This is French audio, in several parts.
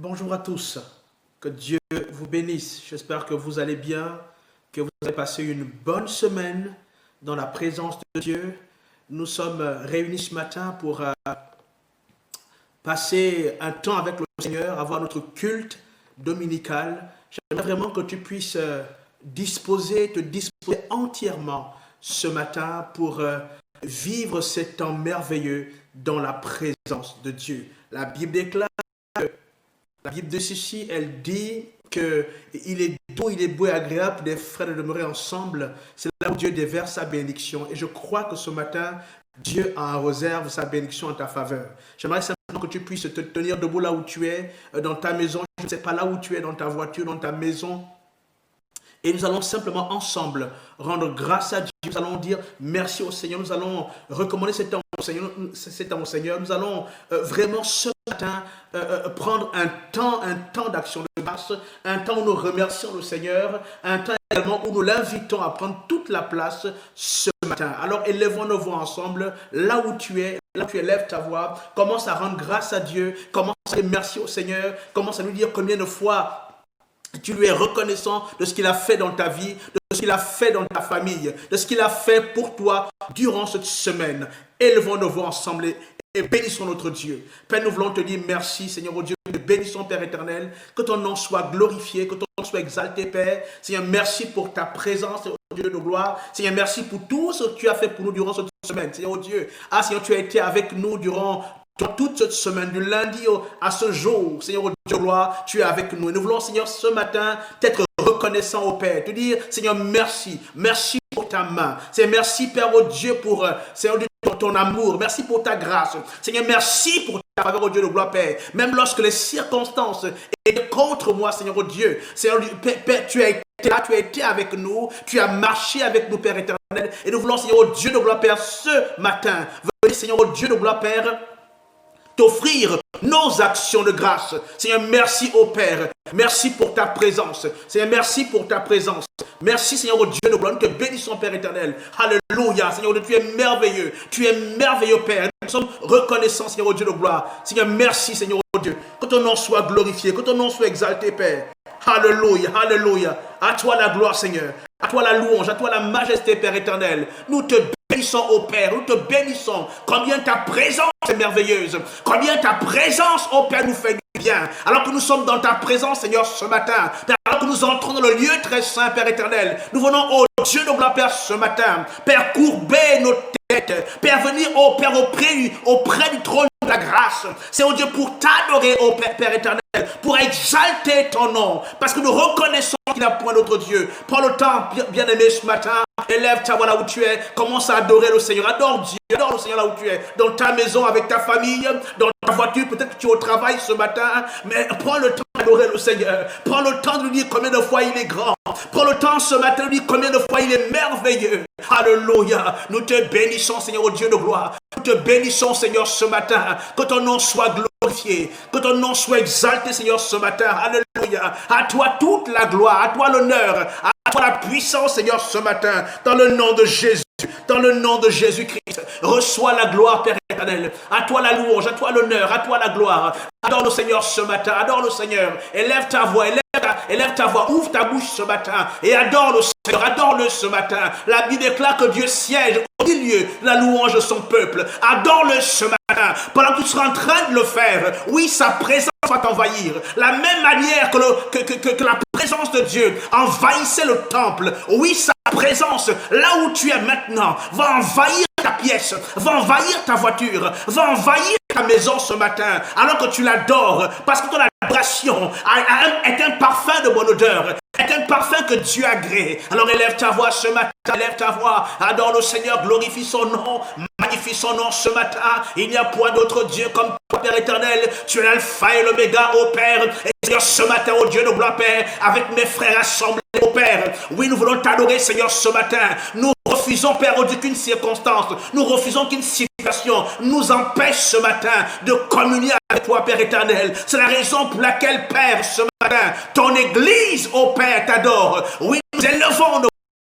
Bonjour à tous, que Dieu vous bénisse. J'espère que vous allez bien, que vous avez passé une bonne semaine dans la présence de Dieu. Nous sommes réunis ce matin pour passer un temps avec le Seigneur, avoir notre culte dominical. J'aimerais vraiment que tu puisses te disposer entièrement ce matin pour vivre ces temps merveilleux dans la présence de Dieu. La Bible déclare, la Bible de ceci, elle dit qu'il est doux, il est beau et agréable pour des frères de demeurer ensemble. C'est là où Dieu déverse sa bénédiction. Et je crois que ce matin, Dieu en réserve sa bénédiction en ta faveur. J'aimerais simplement que tu puisses te tenir debout là où tu es, dans ta maison. Je ne sais pas là où tu es, dans ta voiture, dans ta maison. Et nous allons simplement ensemble rendre grâce à Dieu. Nous allons dire merci au Seigneur. Nous allons recommander cet temps au Seigneur. Nous allons vraiment ce matin prendre un temps d'action de grâce, un temps où nous remercions le Seigneur, un temps également où nous l'invitons à prendre toute la place ce matin. Alors élevons nos voix ensemble, là où tu es, lève ta voix, commence à rendre grâce à Dieu, commence à dire merci au Seigneur, commence à lui dire combien de fois tu lui es reconnaissant de ce qu'il a fait dans ta vie, de ce qu'il a fait dans ta famille, de ce qu'il a fait pour toi durant cette semaine. Élevons nos voix ensemble et bénissons notre Dieu. Père, nous voulons te dire merci, Seigneur, oh Dieu, bénissons, Père éternel, que ton nom soit glorifié, que ton nom soit exalté, Père. Seigneur, merci pour ta présence, oh Dieu de gloire. Seigneur, merci pour tout ce que tu as fait pour nous durant cette semaine. Seigneur, oh Dieu, Seigneur, tu as été avec nous durant toute cette semaine, du lundi à ce jour, Seigneur, Dieu gloire, tu es avec nous. Et nous voulons, Seigneur, ce matin, t'être reconnaissant au Père. Te dire, Seigneur, merci. Merci pour ta main. Seigneur, merci, Père, au Dieu, pour, Seigneur, ton amour. Merci pour ta grâce. Seigneur, merci pour ta faveur, au Dieu de gloire, Père. Même lorsque les circonstances étaient contre moi, Seigneur, au Dieu. Seigneur, Père, tu as été là, tu as été avec nous. Tu as marché avec nous, Père éternel. Et nous voulons, Seigneur, au Dieu de gloire, Père, ce matin, venez, Seigneur, au Dieu de gloire, Père, t'offrir nos actions de grâce. Seigneur, merci au Père. Merci pour ta présence. Seigneur, merci pour ta présence. Merci, Seigneur, au Dieu de gloire. Nous te bénissons, Père éternel. Alléluia. Seigneur, tu es merveilleux. Tu es merveilleux, Père. Nous sommes reconnaissants, Seigneur, au Dieu de gloire. Seigneur, merci, Seigneur, au Dieu. Que ton nom soit glorifié. Que ton nom soit exalté, Père. Alléluia. Alléluia. À toi la gloire, Seigneur. À toi la louange. À toi la majesté, Père éternel. Nous te bénissons, ô Père, nous te bénissons. Combien ta présence est merveilleuse. Combien ta présence, ô Père, nous fait du bien. Alors que nous sommes dans ta présence, Seigneur, ce matin. Alors que nous entrons dans le lieu très saint, Père éternel. Nous venons au Dieu de gloire, Père, ce matin. Père, courber nos têtes. Père, venir, ô Père, auprès du trône de la grâce. C'est au Dieu pour t'adorer, ô Père éternel. Pour exalter ton nom. Parce que nous reconnaissons qu'il n'y a point d'autre Dieu. Prends le temps, bien-aimé, ce matin. Élève ta voix là où tu es. Commence à adorer le Seigneur. Adore Dieu. Adore le Seigneur là où tu es. Dans ta maison, avec ta famille, dans ta voiture. Peut-être que tu es au travail ce matin. Mais prends le temps d'adorer le Seigneur. Prends le temps de lui dire combien de fois il est grand. Prends le temps ce matin de lui dire combien de fois il est merveilleux. Alléluia. Nous te bénissons, Seigneur, au Dieu de gloire. Nous te bénissons, Seigneur, ce matin. Que ton nom soit glorifié. Que ton nom soit exalté, Seigneur, ce matin. Alléluia. À toi toute la gloire. À toi l'honneur. À toi la puissance, Seigneur, ce matin. Dans le nom de Jésus. Dans le nom de Jésus-Christ. Reçois la gloire, Père éternel. À toi la louange. À toi l'honneur. À toi la gloire. Adore le Seigneur ce matin. Adore le Seigneur. Élève ta voix. Élève ta voix. Ouvre ta bouche ce matin. Et adore le Seigneur. Adore-le ce matin. La Bible déclare que Dieu siège au milieu de la louange de son peuple. Adore-le ce matin. Pendant que tu seras en train de le faire. Oui, sa présence va t'envahir. La même manière que la présence de Dieu envahissait le temple. Oui, sa présence, là où tu es maintenant, va envahir ta pièce, va envahir ta voiture, va envahir ta maison ce matin, alors que tu l'adores, parce que ton adoration est un parfum de bonne odeur, est un parfum que Dieu agrée. Alors élève ta voix ce matin, élève ta voix, adore le Seigneur, glorifie son nom, magnifie son nom ce matin. Il n'y a point d'autre Dieu comme toi, Père éternel. Tu es l'alpha et l'oméga, ô Père. Et Seigneur, ce matin, ô Dieu de gloire, Père, avec mes frères assemblés, ô Père, oui, nous voulons t'adorer, Seigneur, ce matin. Nous refusons, Père, qu'une circonstance, nous refusons qu'une situation nous empêche ce matin de communier avec toi, Père éternel. C'est la raison pour laquelle, Père, ce matin, ton Église, ô Père, t'adore. Oui, nous élevons nos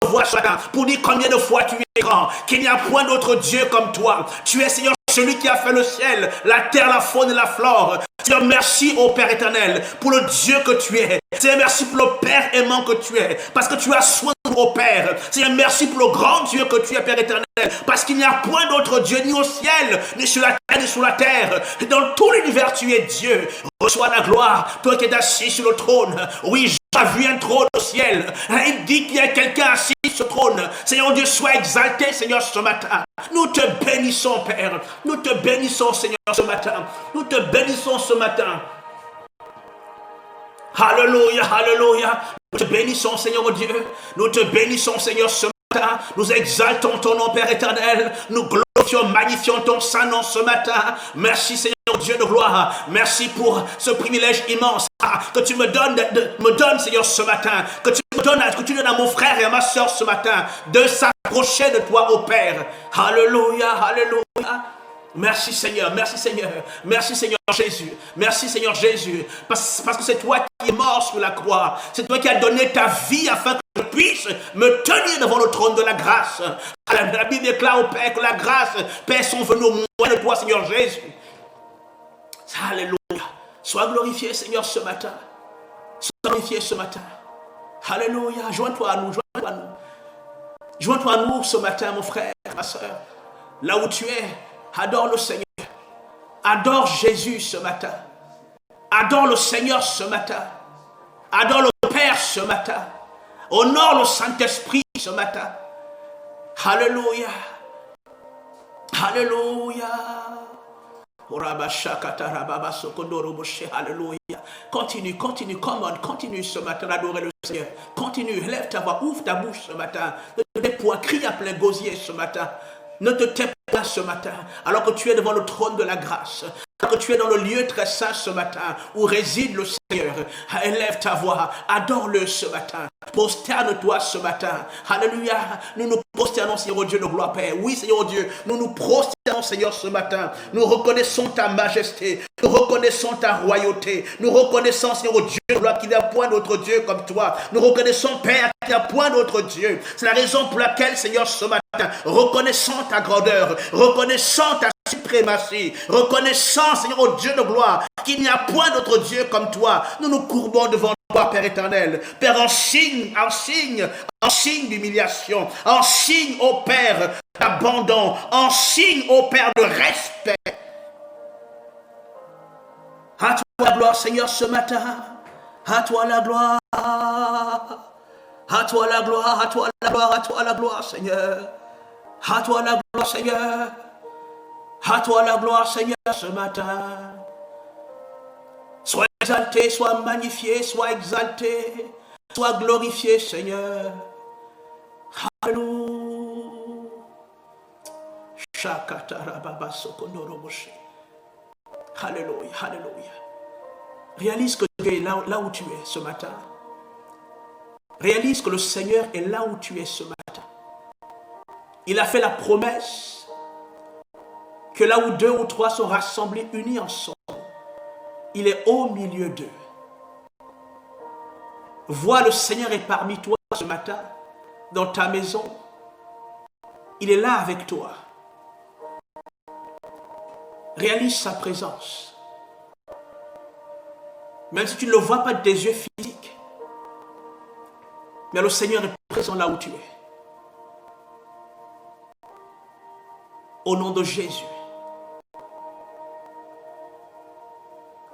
voix ce matin pour dire combien de fois tu es grand, qu'il n'y a point d'autre Dieu comme toi. Tu es, Seigneur, celui qui a fait le ciel, la terre, la faune et la flore. Seigneur, merci au Père éternel pour le Dieu que tu es. Seigneur, merci pour le Père aimant que tu es, parce que tu as soin de nous, au Père. Seigneur, merci pour le grand Dieu que tu es, Père éternel, parce qu'il n'y a point d'autre Dieu, ni au ciel, ni sur la terre, ni sous la terre. Et dans tout l'univers, tu es Dieu. Reçois la gloire, toi qui es assis sur le trône. Oui, j'ai vu un trône au ciel. Il dit qu'il y a quelqu'un assis sur ce trône. Seigneur Dieu, sois exalté, Seigneur, ce matin. Nous te bénissons, Père. Nous te bénissons, Seigneur, ce matin. Nous te bénissons ce matin. Alléluia, alléluia. Nous te bénissons, Seigneur Dieu. Nous te bénissons, Seigneur, ce matin. Nous exaltons ton nom, Père éternel. Nous glorifions, magnifions ton saint nom ce matin. Merci, Seigneur Dieu de gloire. Merci pour ce privilège immense que tu me donnes, Seigneur, ce matin. Que tu donnes à mon frère et à ma soeur ce matin. De s'approcher de toi, ô Père. Alléluia, alléluia. Merci Seigneur, merci Seigneur, merci Seigneur Jésus, merci Seigneur Jésus, parce que c'est toi qui es mort sur la croix, c'est toi qui as donné ta vie afin que je puisse me tenir devant le trône de la grâce. La Bible déclare au Père que la grâce, Père, sont venues au moyen de toi, Seigneur Jésus. Alléluia, sois glorifié Seigneur ce matin, sois glorifié ce matin. Alléluia, joins-toi à nous, joins-toi à nous. Joins-toi à nous ce matin, mon frère, ma soeur, là où tu es. Adore le Seigneur. Adore Jésus ce matin. Adore le Seigneur ce matin. Adore le Père ce matin. Honore le Saint-Esprit ce matin. Alléluia. Alléluia. Alléluia. Continue, continue ce matin à adorer le Seigneur. Continue, lève ta voix, ouvre ta bouche ce matin. Ne te tais point, crie à plein gosier ce matin. Ne te tais pas ce matin, alors que tu es devant le trône de la grâce, alors que tu es dans le lieu très saint ce matin, où réside le Seigneur. Élève ta voix, adore-le ce matin, prosterne-toi ce matin. Alléluia, nous nous prosternons, Seigneur Dieu de gloire, Père. Oui, Seigneur Dieu, nous nous prosternons, Seigneur, ce matin. Nous reconnaissons ta majesté, nous reconnaissons ta royauté, nous reconnaissons, Seigneur Dieu de gloire, qu'il n'y a point d'autre Dieu comme toi. Nous reconnaissons, Père, qu'il n'y a point d'autre Dieu. C'est la raison pour laquelle, Seigneur, ce matin, reconnaissant ta grandeur, reconnaissant ta suprématie, reconnaissant, Seigneur Dieu de gloire, qu'il n'y a point d'autre Dieu comme toi, nous nous courbons devant toi, Père éternel. Père, en signe d'humiliation, en signe, ô Père, d'abandon, en signe, ô Père, de respect. À toi la gloire, Seigneur, ce matin. À toi la gloire. À toi la gloire, à toi la gloire, à toi la gloire, Seigneur. À toi la gloire, Seigneur. À toi la gloire, Seigneur, ce matin. Sois exalté, sois magnifié, sois exalté, sois glorifié, Seigneur. Alléluia. Alléluia, alléluia. Réalise que tu es là où tu es ce matin. Réalise que le Seigneur est là où tu es ce matin. Il a fait la promesse que là où 2 ou 3 sont rassemblés, unis ensemble, il est au milieu d'eux. Vois, le Seigneur est parmi toi ce matin, dans ta maison. Il est là avec toi. Réalise sa présence. Même si tu ne le vois pas de tes yeux physiques, mais le Seigneur est présent là où tu es. Au nom de Jésus.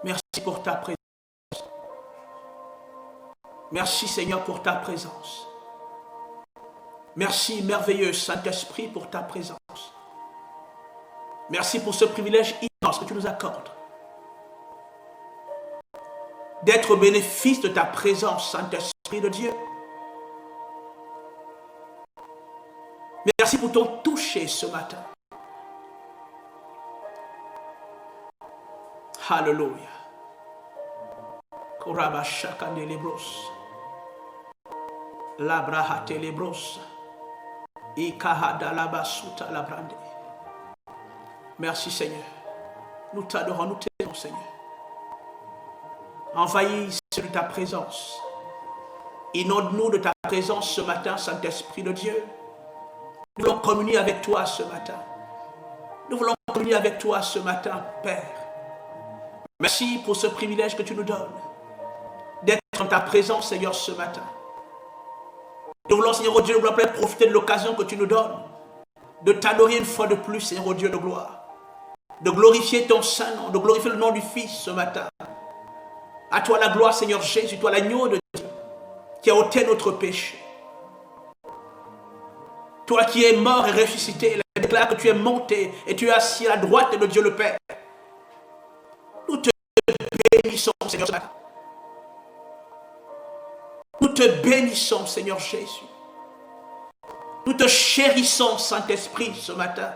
Merci pour ta présence. Merci Seigneur pour ta présence. Merci merveilleux Saint-Esprit pour ta présence. Merci pour ce privilège immense que tu nous accordes. D'être au bénéfice de ta présence, Saint-Esprit de Dieu. Merci pour ton toucher ce matin. Alléluia. Korabashaka nelebros. Labraha telebros. Ikahada labasuta labrande. Merci Seigneur. Nous t'adorons, nous t'aimons Seigneur. Envahis de ta présence. Inonde-nous de ta présence ce matin, Saint-Esprit de Dieu. Nous voulons communier avec toi ce matin. Nous voulons communier avec toi ce matin, Père. Merci pour ce privilège que tu nous donnes d'être en ta présence, Seigneur, ce matin. Nous voulons, Seigneur, oh Dieu, nous voulons profiter de l'occasion que tu nous donnes de t'adorer une fois de plus, Seigneur, oh Dieu de gloire. De glorifier ton saint nom, de glorifier le nom du Fils ce matin. À toi la gloire, Seigneur Jésus, toi l'agneau de Dieu, qui a ôté notre péché. Toi qui es mort et ressuscité, il déclare que tu es monté et tu es assis à la droite de Dieu le Père. Nous te bénissons, Seigneur, ce matin. Nous te bénissons, Seigneur Jésus. Nous te chérissons, Saint-Esprit, ce matin.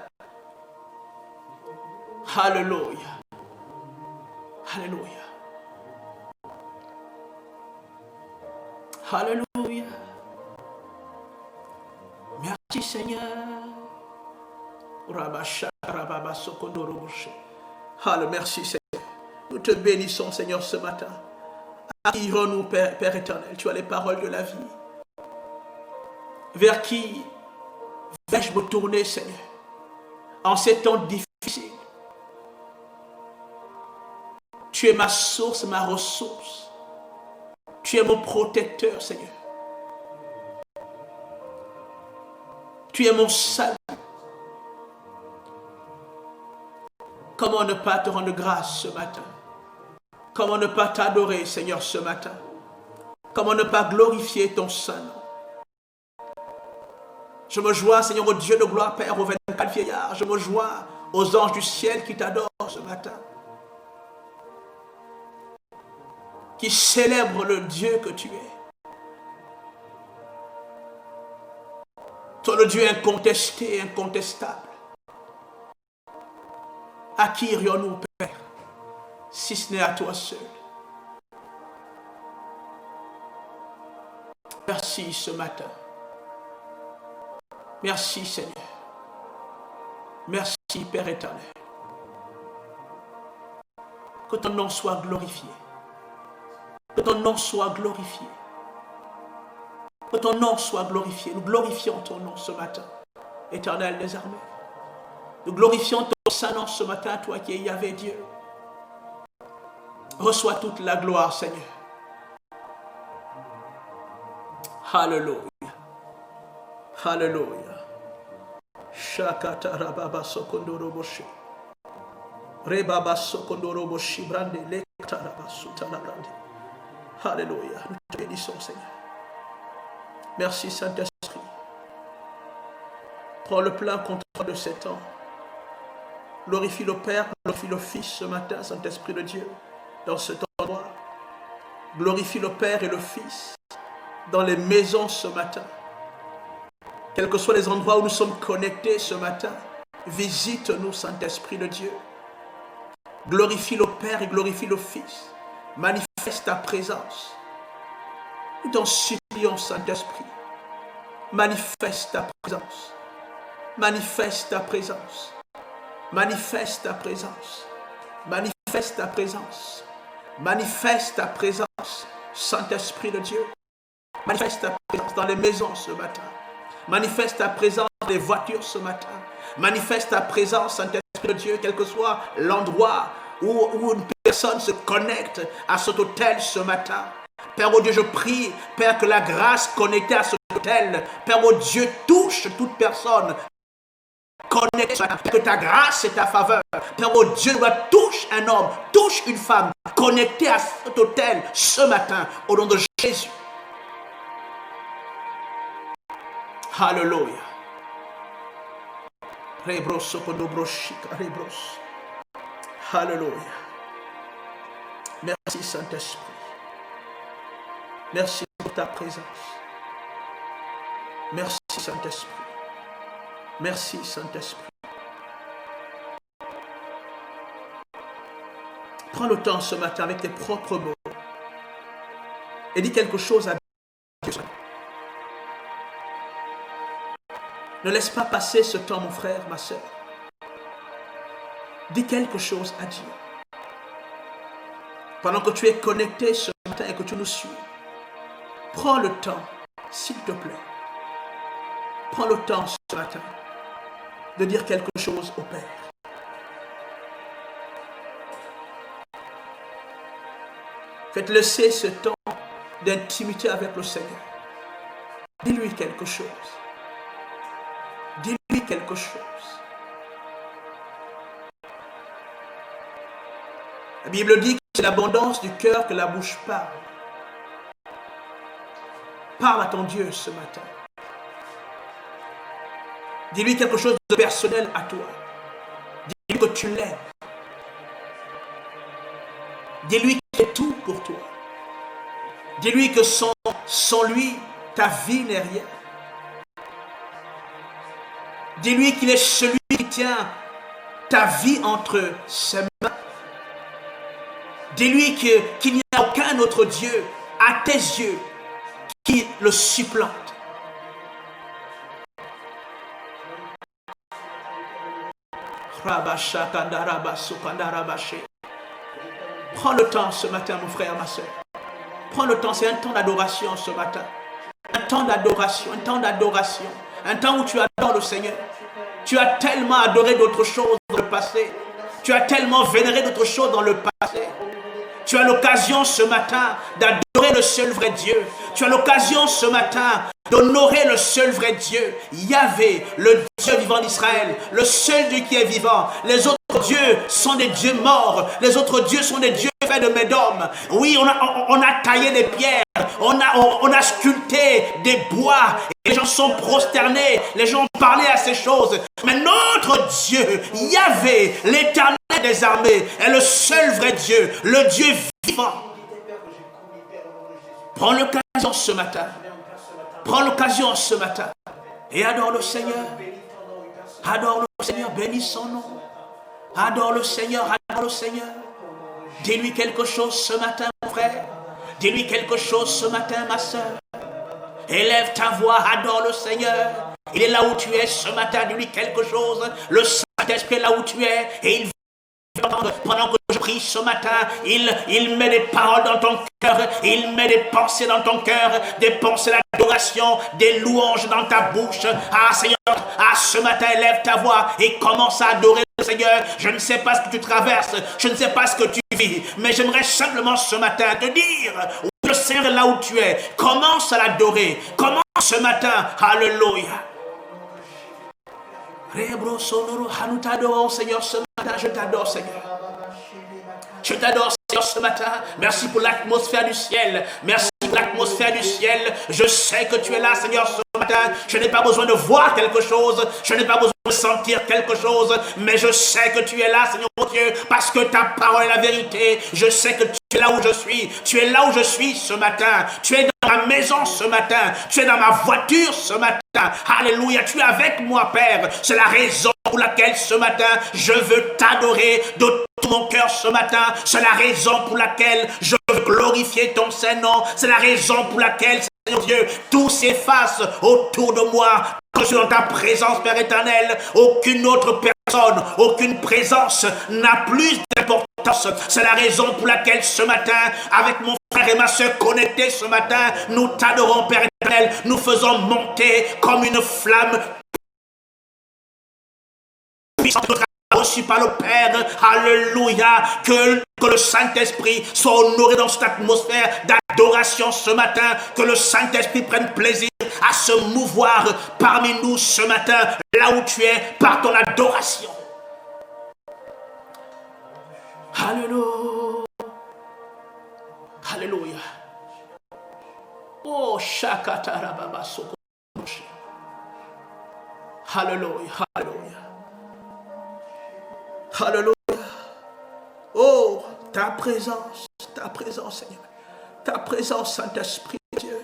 Alléluia. Alléluia. Alléluia. Merci, Seigneur. Alléluia. Merci, Seigneur. Nous te bénissons, Seigneur, ce matin. À qui irons-nous, Père éternel? Tu as les paroles de la vie. Vers qui vais-je me tourner, Seigneur, en ces temps difficiles? Tu es ma source, ma ressource. Tu es mon protecteur, Seigneur. Tu es mon salut. Comment ne pas te rendre grâce ce matin? Comment ne pas t'adorer, Seigneur, ce matin? Comment ne pas glorifier ton saint nom? Je me joins, Seigneur, au Dieu de gloire, Père, aux 24 vieillards. Je me joins aux anges du ciel qui t'adorent ce matin. Qui célèbrent le Dieu que tu es. Toi, le Dieu incontesté, incontestable. À qui irions-nous, Père, si ce n'est à toi seul? Merci ce matin. Merci, Seigneur. Merci, Père éternel. Que ton nom soit glorifié. Que ton nom soit glorifié. Que ton nom soit glorifié. Nous glorifions ton nom ce matin, Éternel des armées. Nous glorifions ton saint nom ce matin, toi qui es Yahvé Dieu. Reçois toute la gloire, Seigneur. Alléluia. Alléluia. Shakata rababa sokondoro boshi. Rebaba sokondoro boshi brande lekta rabasuta la brande. Alléluia. Nous te bénissons, Seigneur. Merci, Saint-Esprit. Prends le plein contrôle de ces temps. Glorifie le Père, glorifie le Fils ce matin, Saint-Esprit de Dieu, dans cet endroit. Glorifie le Père et le Fils dans les maisons ce matin. Quels que soient les endroits où nous sommes connectés ce matin, visite-nous, Saint-Esprit de Dieu. Glorifie le Père et glorifie le Fils. Manifeste ta présence. Nous t'en supplions, Saint-Esprit. Manifeste ta présence. Manifeste ta présence. Manifeste ta présence. Manifeste ta présence. Manifeste ta présence, Saint-Esprit de Dieu. Manifeste ta présence dans les maisons ce matin. Manifeste ta présence dans les voitures ce matin. Manifeste ta présence, Saint-Esprit de Dieu, quel que soit l'endroit où une personne se connecte à cet autel ce matin. Père, oh Dieu, je prie, Père, que la grâce connectée à cet autel, Père, oh Dieu, touche toute personne connectée, que ta grâce et ta faveur, Père, oh Dieu, touche un homme, touche une femme connectée à cet autel ce matin, au nom de Jésus. Alléluia. Alléluia. Merci, Saint-Esprit. Merci pour ta présence. Merci, Saint-Esprit. Merci, Saint-Esprit. Prends le temps ce matin avec tes propres mots et dis quelque chose à Dieu. Ne laisse pas passer ce temps, mon frère, ma soeur. Dis quelque chose à Dieu. Pendant que tu es connecté ce matin et que tu nous suis, prends le temps, s'il te plaît. Prends le temps ce matin de dire quelque chose au Père. Faites laisser ce temps d'intimité avec le Seigneur. Dis-lui quelque chose. Dis-lui quelque chose. La Bible dit que c'est l'abondance du cœur que la bouche parle. Parle à ton Dieu ce matin. Dis-lui quelque chose de personnel à toi. Dis-lui que tu l'aimes. Dis-lui qu'il est tout pour toi. Dis-lui que sans lui, ta vie n'est rien. Dis-lui qu'il est celui qui tient ta vie entre ses mains. Dis-lui qu'il n'y a aucun autre Dieu à tes yeux qui le supplante. Prends le temps ce matin, mon frère, ma soeur. Prends le temps, c'est un temps d'adoration ce matin. Un temps d'adoration, un temps d'adoration. Un temps où tu adores le Seigneur. Tu as tellement adoré d'autres choses dans le passé. Tu as tellement vénéré d'autres choses dans le passé. Tu as l'occasion ce matin d'adorer le seul vrai Dieu. Tu as l'occasion ce matin d'honorer le seul vrai Dieu. Yahvé, le Dieu vivant d'Israël. Le seul Dieu qui est vivant. Les autres dieux sont des dieux morts. Les autres dieux sont des dieux faits de médôme. Oui, on a taillé des pierres. On a sculpté des bois. Et les gens sont prosternés. Les gens ont parlé à ces choses. Mais notre Dieu, Yahvé, l'Éternel des armées, est le seul vrai Dieu. Le Dieu vivant. Prends l'occasion ce matin. Prends l'occasion ce matin. Et adore le Seigneur. Adore le Seigneur. Bénis son nom. Adore le Seigneur. Adore le Seigneur. Dis-lui quelque chose ce matin, mon frère. Dis-lui quelque chose ce matin, ma soeur. Élève ta voix, adore le Seigneur. Il est là où tu es ce matin, dis-lui quelque chose. Le Saint-Esprit est là où tu es et il va pendant que je prie ce matin, il met des paroles dans ton cœur, il met des pensées dans ton cœur, des pensées d'adoration, des louanges dans ta bouche. Ah Seigneur, ah ce matin, élève ta voix et commence à adorer le Seigneur. Je ne sais pas ce que tu traverses, je ne sais pas ce que tu vis, mais j'aimerais simplement ce matin te dire, oui, le Seigneur est là où tu es. Commence à l'adorer, commence ce matin, alléluia. Nous t'adorons Seigneur ce matin, je t'adore Seigneur. Je t'adore Seigneur ce matin. Merci pour l'atmosphère du ciel. Merci pour l'atmosphère du ciel. Je sais que tu es là Seigneur ce matin. Je n'ai pas besoin de voir quelque chose. Je n'ai pas besoin de sentir quelque chose. Mais je sais que tu es là Seigneur mon Dieu. Parce que ta parole est la vérité. Je sais que tu es là où je suis. Tu es là où je suis ce matin. Tu es dans ma maison ce matin. Tu es dans ma voiture ce matin. Alléluia. Tu es avec moi Père. C'est la raison pour laquelle ce matin je veux t'adorer de tout mon cœur ce matin. C'est la raison pour laquelle je veux glorifier ton Saint-Nom. C'est la raison pour laquelle, Seigneur Dieu, tout s'efface autour de moi. Quand je suis dans ta présence, Père éternel, aucune autre personne, aucune présence n'a plus d'importance. C'est la raison pour laquelle ce matin, avec mon frère et ma soeur connectés ce matin, nous t'adorons, Père éternel. Nous faisons monter comme une flamme puissante reçu par le Père, alléluia, que le Saint-Esprit soit honoré dans cette atmosphère d'adoration ce matin, que le Saint-Esprit prenne plaisir à se mouvoir parmi nous ce matin, là où tu es, par ton adoration. Alléluia. Alléluia. Oh, Shakatarababa Soko. Alléluia. Alléluia. Alléluia. Oh, ta présence, Seigneur. Ta présence, Saint-Esprit, Dieu.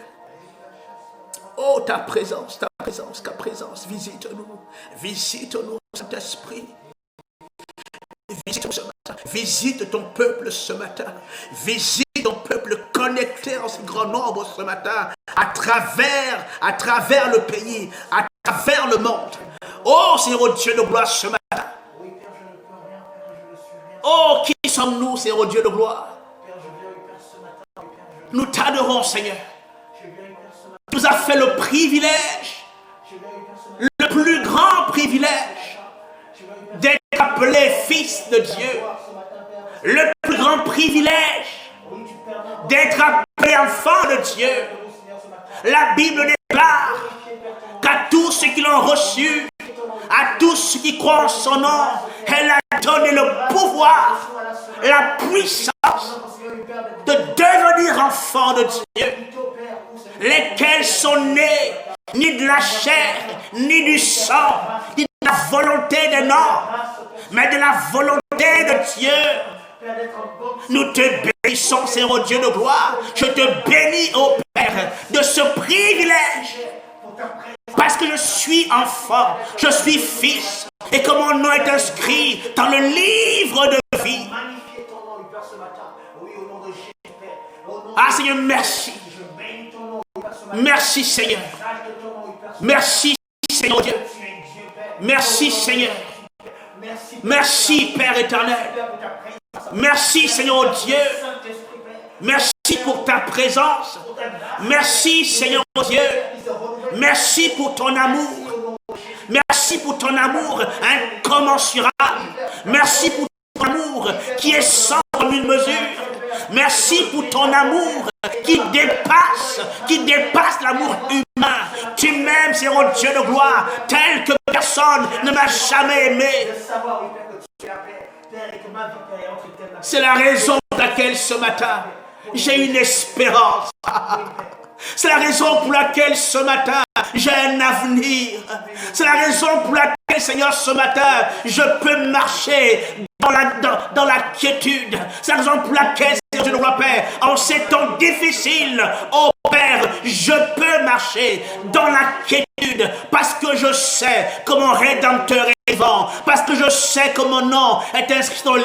Oh, ta présence, visite-nous, Saint-Esprit. Visite-nous ce matin. Visite ton peuple ce matin. Visite ton peuple connecté en si grand nombre ce matin, à travers le pays, à travers le monde. Oh, Seigneur Dieu de gloire ce matin. Oh, qui sommes-nous, Seigneur Dieu de gloire? Nous t'adorons, Seigneur. Tu nous as fait le privilège, le plus grand privilège, d'être appelé fils de Dieu. Le plus grand privilège d'être appelé enfant de Dieu. La Bible déclare qu'à tous ceux qui l'ont reçu, à tous ceux qui croient en son nom, elle a donné le pouvoir, la puissance de devenir enfants de Dieu, lesquels sont nés ni de la chair, ni du sang, ni de la volonté des hommes, mais de la volonté de Dieu. Nous te bénissons, Seigneur Dieu de gloire. Je te bénis, ô Père, de ce privilège. Parce que je suis enfant, je suis fils, et que mon nom est inscrit dans le livre de vie. Ah Seigneur, merci. Merci Seigneur. Merci Seigneur Dieu. Merci Seigneur. Merci Père éternel. Merci Seigneur Dieu. Merci pour ta présence. Merci Seigneur Dieu. Merci pour ton amour. Merci pour ton amour incommensurable. Merci pour ton amour qui est sans commune mesure. Merci pour ton amour qui dépasse l'amour humain. Tu m'aimes, Seigneur Dieu de gloire, tel que personne ne m'a jamais aimé. C'est la raison pour laquelle ce matin, j'ai une espérance. C'est la raison pour laquelle ce matin, j'ai un avenir. C'est la raison pour laquelle, Seigneur, ce matin, je peux marcher dans la quiétude. C'est la raison pour laquelle, Seigneur, je le Père, en ces temps difficiles, oh Père, je peux marcher dans la quiétude parce que je sais que mon Rédempteur est vivant, parce que je sais que mon nom est inscrit dans le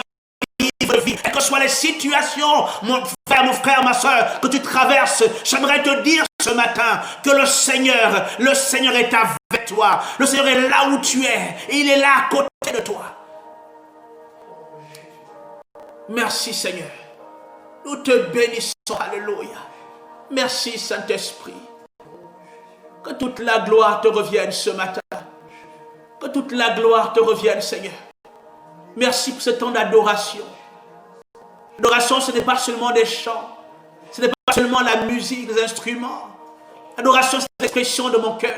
livre de vie. Et que ce soit les situations, mon frère, ma soeur, que tu traverses, j'aimerais te dire ce matin que le Seigneur est avec toi. Le Seigneur est là où tu es. Il est là à côté de toi. Merci Seigneur. Nous te bénissons. Alléluia. Merci Saint-Esprit. Que toute la gloire te revienne ce matin. Que toute la gloire te revienne, Seigneur. Merci pour ce temps d'adoration. L'adoration, ce n'est pas seulement des chants. Ce n'est pas seulement la musique, des instruments. L'adoration, c'est l'expression de mon cœur.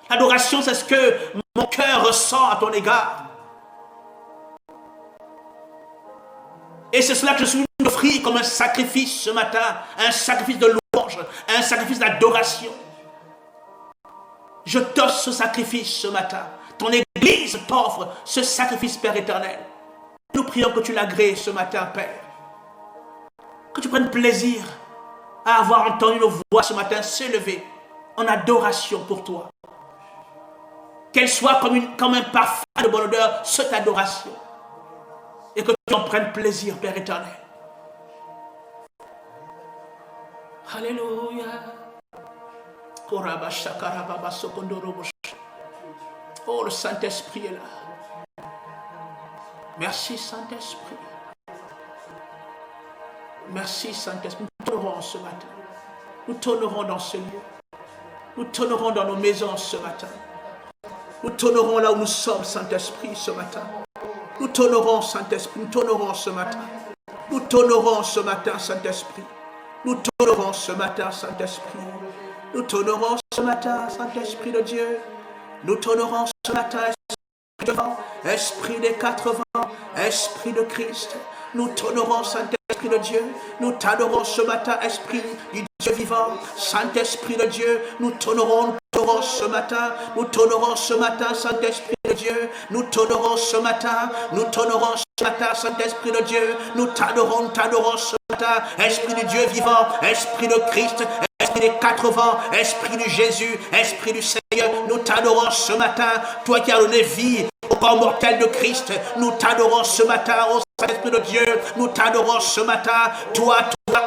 L'adoration, c'est ce que mon cœur ressent à ton égard. Et c'est cela que je suis venu offrir comme un sacrifice ce matin. Un sacrifice de louange, un sacrifice d'adoration. Je t'offre ce sacrifice ce matin. Ton Église t'offre ce sacrifice, Père éternel. Nous prions que tu l'agrées ce matin, Père. Que tu prennes plaisir à avoir entendu nos voix ce matin s'élever en adoration pour toi. Qu'elle soit comme un parfum de bonne odeur, cette adoration. Et que tu en prennes plaisir, Père éternel. Alléluia. Oh, le Saint-Esprit est là. Merci, Saint-Esprit. Merci, Saint-Esprit. Nous t'honorons ce matin. Nous t'honorons dans ce lieu. Nous t'honorons dans nos maisons ce matin. Nous t'honorons là où nous sommes, Saint-Esprit, ce matin. Nous t'honorons, Saint-Esprit. Nous t'honorons ce matin. Nous t'honorons ce matin, Saint-Esprit. Nous t'honorons ce matin, Saint-Esprit. Nous t'honorons ce matin, Saint-Esprit de Dieu. Nous t'honorons ce matin, Esprit de vent, Esprit des 80, Esprit de Christ. Nous t'honorons, Saint-Esprit de Dieu. Nous t'adorons ce matin, Esprit du Dieu vivant. Saint-Esprit de Dieu, nous t'honorons ce matin. Nous t'honorons ce matin, Saint-Esprit de Dieu. Nous t'honorons ce matin. Nous t'honorons ce matin, Saint-Esprit de Dieu. Nous t'adorons ce matin, Esprit du Dieu vivant, Esprit de Christ. Esprit des 80, Esprit de Jésus, Esprit du Seigneur, nous t'adorons ce matin, toi qui as donné vie au corps mortel de Christ, nous t'adorons ce matin, ô Saint-Esprit de Dieu, nous t'adorons ce matin, toi,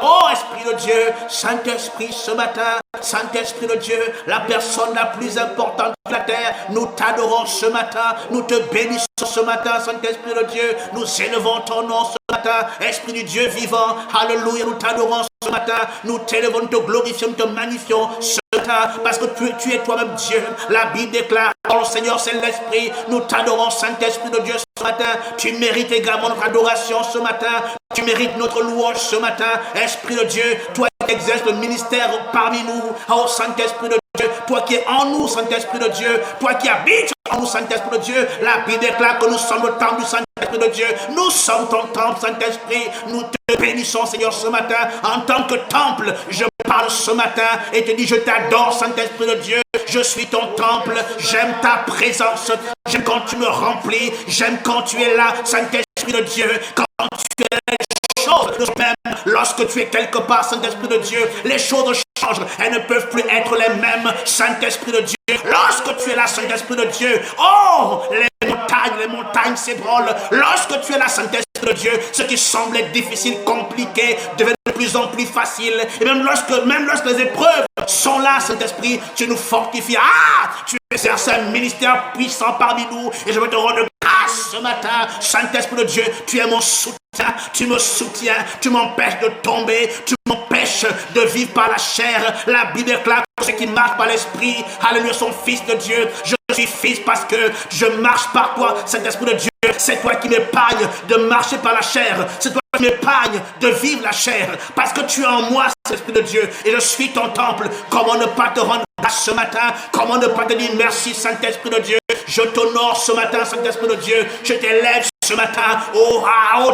ô Esprit de Dieu, Saint-Esprit ce matin, Saint-Esprit de Dieu, la personne la plus importante de la terre, nous t'adorons ce matin, nous te bénissons ce matin, Saint-Esprit de Dieu, nous élevons ton nom ce matin, Esprit du Dieu vivant, alléluia, nous t'adorons ce matin, nous t'élevons, nous te glorifions, nous te magnifions ce matin, parce que tu es toi-même Dieu. La Bible déclare, oh le Seigneur c'est l'Esprit, nous t'adorons Saint-Esprit de Dieu ce ce matin. Tu mérites également notre adoration ce matin. Tu mérites notre louange ce matin. Esprit de Dieu, toi qui exerces le ministère parmi nous. Oh Saint-Esprit de Dieu, toi qui es en nous, Saint-Esprit de Dieu. Toi qui habites en nous, Saint-Esprit de Dieu. La Bible déclare que nous sommes le temple du Saint-Esprit de Dieu. Nous sommes ton temple, Saint-Esprit. Nous te bénissons, Seigneur, ce matin. En tant que temple, je parle ce matin et te dis, je t'adore, Saint-Esprit de Dieu. Je suis ton temple. J'aime ta présence. J'aime quand tu me remplis. J'aime quand tu es là, Saint-Esprit de Dieu. Quand tu es là, les choses, même lorsque tu es quelque part, Saint-Esprit de Dieu, les choses changent. Elles ne peuvent plus être les mêmes, Saint-Esprit de Dieu. Lorsque tu es là, Saint-Esprit de Dieu, oh, les montagnes s'ébranlent. Lorsque tu es là, Saint-Esprit de Dieu, ce qui semblait difficile, compliqué, devient de plus en plus facile. Et même lorsque les épreuves sont là, Saint-Esprit, tu nous fortifies. Ah, tu exerces un ministère puissant parmi nous. Et je veux te rendre grâce ce matin, Saint-Esprit de Dieu. Tu es mon soutien, tu me soutiens, tu m'empêches de tomber, tu m'empêches de vivre par la chair. La Bible déclare que ceux qui marchent par l'Esprit, alléluia, sont fils de Dieu. Je suis fils parce que je marche par toi, Saint-Esprit de Dieu. C'est toi qui m'épargnes de marcher par la chair. C'est toi qui m'épargnes de vivre la chair. Parce que tu es en moi, Saint-Esprit de Dieu. Et je suis ton temple. Comment ne pas te rendre grâce ce matin? Comment ne pas te dire merci, Saint-Esprit de Dieu? Je t'honore ce matin, Saint-Esprit de Dieu. Je t'élève ce matin. Oh,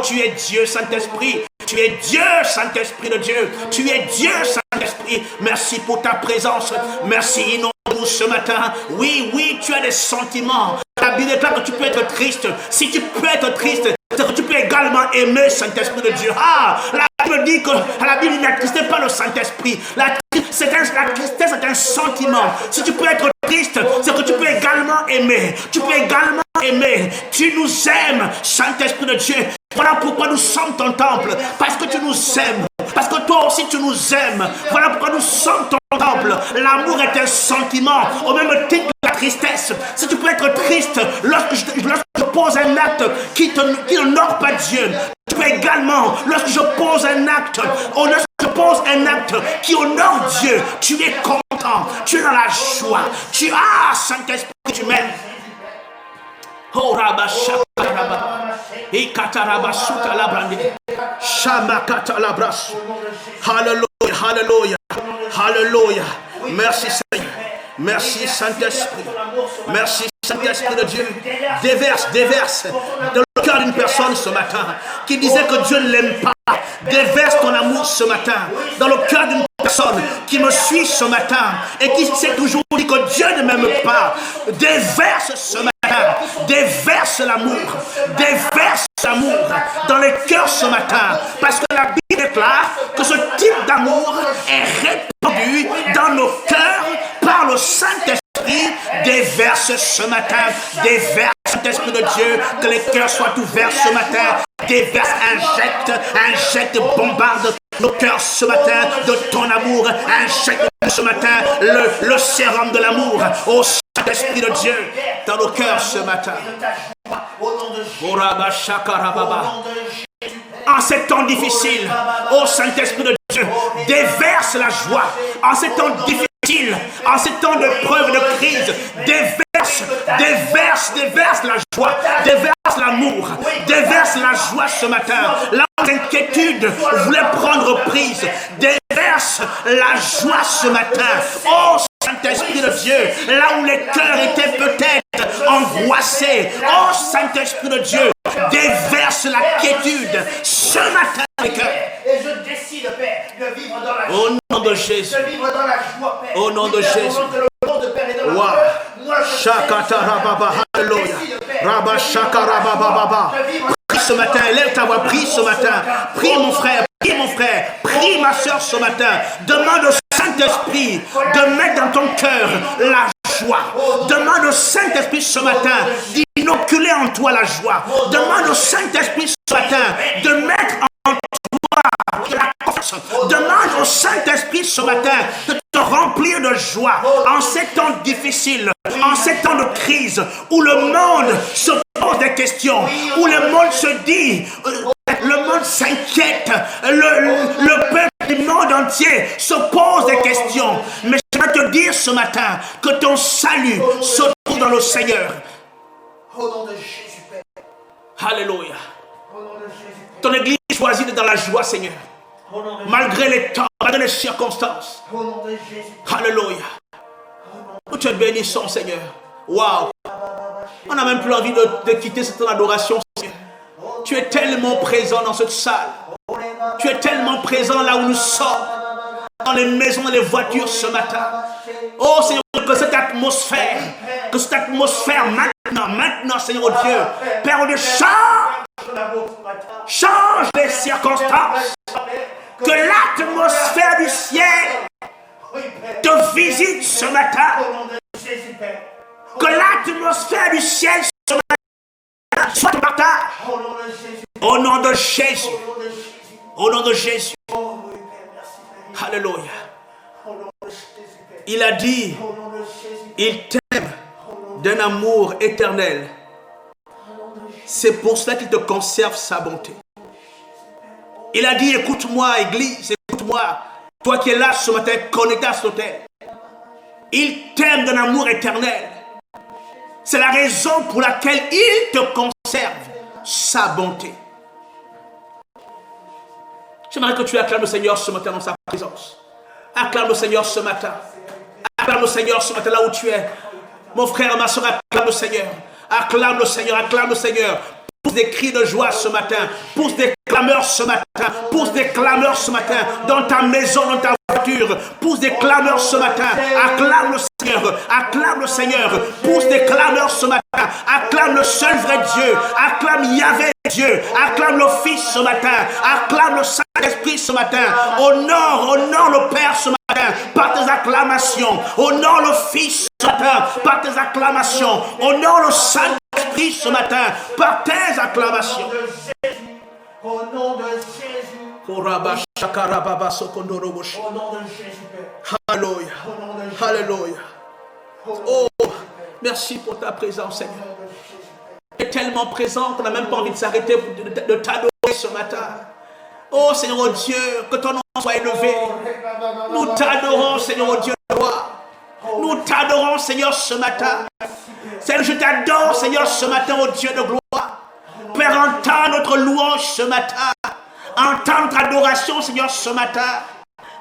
tu es Dieu, Saint-Esprit. Tu es Dieu, Saint-Esprit de Dieu. Tu es Dieu, Saint-Esprit. Merci pour ta présence. Merci, inonde-nous ce matin. Oui, tu as des sentiments. La Bible déclare que tu peux être triste. Si tu peux être triste, c'est que tu peux également aimer, Saint-Esprit de Dieu. La Bible dit que la Bible n'attristez pas le Saint-Esprit. La tristesse est un sentiment. Si tu peux être triste, c'est que tu peux également aimer. Tu peux également aimer. Tu nous aimes, Saint-Esprit de Dieu. Voilà pourquoi nous sommes ton temple. Parce que tu nous aimes. Parce que toi aussi tu nous aimes. Voilà pourquoi nous sommes ton temple. L'amour est un sentiment. Au même titre que la tristesse. Si tu peux être triste lorsque je pose un acte qui n'honore pas Dieu. Tu peux également, lorsque je pose un acte, qui honore Dieu, tu es content. Tu es dans la joie. Saint-Esprit, tu m'aimes. Oh Rabba Alléluia. Merci Seigneur. Merci Saint-Esprit. Merci Saint-Esprit de Dieu. Déverse dans le cœur d'une personne ce matin qui disait que Dieu ne l'aime pas. Déverse ton amour ce matin dans le cœur d'une personne qui me suit ce matin et qui s'est toujours dit que Dieu ne m'aime pas. Déverse ce matin. Déverse l'amour. Déverse l'amour dans les cœurs ce matin. Parce que la Bible déclare que ce type d'amour est répandu dans nos cœurs par le Saint-Esprit. Déverse ce matin. Déverse, Saint-Esprit de Dieu, que les cœurs soient ouverts ce matin. Déverse, injecte, bombarde nos cœurs ce matin de ton amour. Injecte ce matin le sérum de l'amour au Saint-Esprit de Dieu dans nos cœurs ce matin. En ces temps difficiles, ô Saint-Esprit de Dieu, déverse la joie. En ces temps difficiles, en ces temps de preuve, de crise, déverse la joie, déverse l'amour, déverse la joie ce matin. Là où l'inquiétude voulait prendre prise, déverse la joie ce matin. Oh Saint-Esprit de Dieu, là où les cœurs étaient peut-être angoissés, oh Saint-Esprit de Dieu, déverse la quiétude ce matin les cœurs. Et je décide, Père, de vivre dans la joie. Au nom de Jésus. De vivre dans la joie, Père. Au nom de Jésus. Prie ce matin, lève ta voix, prie ce matin. Prie mon frère, prie ma soeur ce matin. Demande au Saint-Esprit de mettre dans ton cœur la joie. Demande au Saint-Esprit ce matin d'inoculer en toi la joie. Demande au Saint-Esprit ce matin de mettre en toi la force. Demande au Saint-Esprit ce matin de te remplir de joie en ces temps difficiles, en ces temps de crise où le monde se pose des questions, où le monde se dit, le monde s'inquiète, le peuple du monde entier se pose des questions. Mais je vais te dire ce matin que ton salut se trouve dans le Seigneur. Au nom de Jésus, Père. Alléluia. Ton église choisie d'être dans la joie, Seigneur. Malgré les temps, malgré les circonstances. Alléluia. Nous te bénissons, Seigneur. Waouh. On n'a même plus envie de quitter cette adoration, Seigneur. Tu es tellement présent dans cette salle. Tu es tellement présent là où nous sommes. Dans les maisons, dans les voitures ce matin. Oh Seigneur, que cette atmosphère maintenant, Seigneur oh Dieu, Père Dieu, change les circonstances. Que l'atmosphère du ciel te visite ce matin. Que l'atmosphère du ciel ce matin soit ton partage. Au nom de Jésus. Au nom de Jésus. Alléluia. Il a dit, il t'aime d'un amour éternel. C'est pour cela qu'il te conserve sa bonté. Il a dit, écoute-moi, Église, écoute-moi. Toi qui es là ce matin, connecté à cet hôtel. Il t'aime d'un amour éternel. C'est la raison pour laquelle il te conserve sa bonté. J'aimerais que tu acclames le Seigneur ce matin dans sa présence. Acclame le Seigneur ce matin. Acclame le Seigneur ce matin là où tu es. Mon frère, ma soeur, acclame le Seigneur. Acclame le Seigneur, acclame le Seigneur. Pousse des cris de joie ce matin. Pousse des clameurs ce matin. Pousse des clameurs ce matin. Dans ta maison, dans ta voiture. Pousse des clameurs ce matin. Acclame le Seigneur. Acclame le Seigneur. Pousse des clameurs ce matin. Acclame le seul vrai Dieu. Acclame Yahvé Dieu. Acclame le Fils ce matin. Acclame le Saint-Esprit ce matin. Honore le Père ce matin par tes acclamations. Honore le Fils ce matin par tes acclamations. Honore le Saint-Esprit ce matin par tes acclamations. Au nom de Jésus. Au nom de Jésus. Alléluia. Alléluia. Oh, merci pour ta présence, Seigneur. Tu es tellement présent qu'on n'a même pas envie de s'arrêter de t'adorer ce matin. Oh Seigneur oh Dieu, que ton nom soit élevé. Nous t'adorons, Seigneur oh Dieu de gloire. Nous t'adorons, Seigneur, ce matin. Seigneur, je t'adore, Seigneur, ce matin, oh Dieu de gloire. Père, entends notre louange ce matin. Entends notre adoration, Seigneur, ce matin.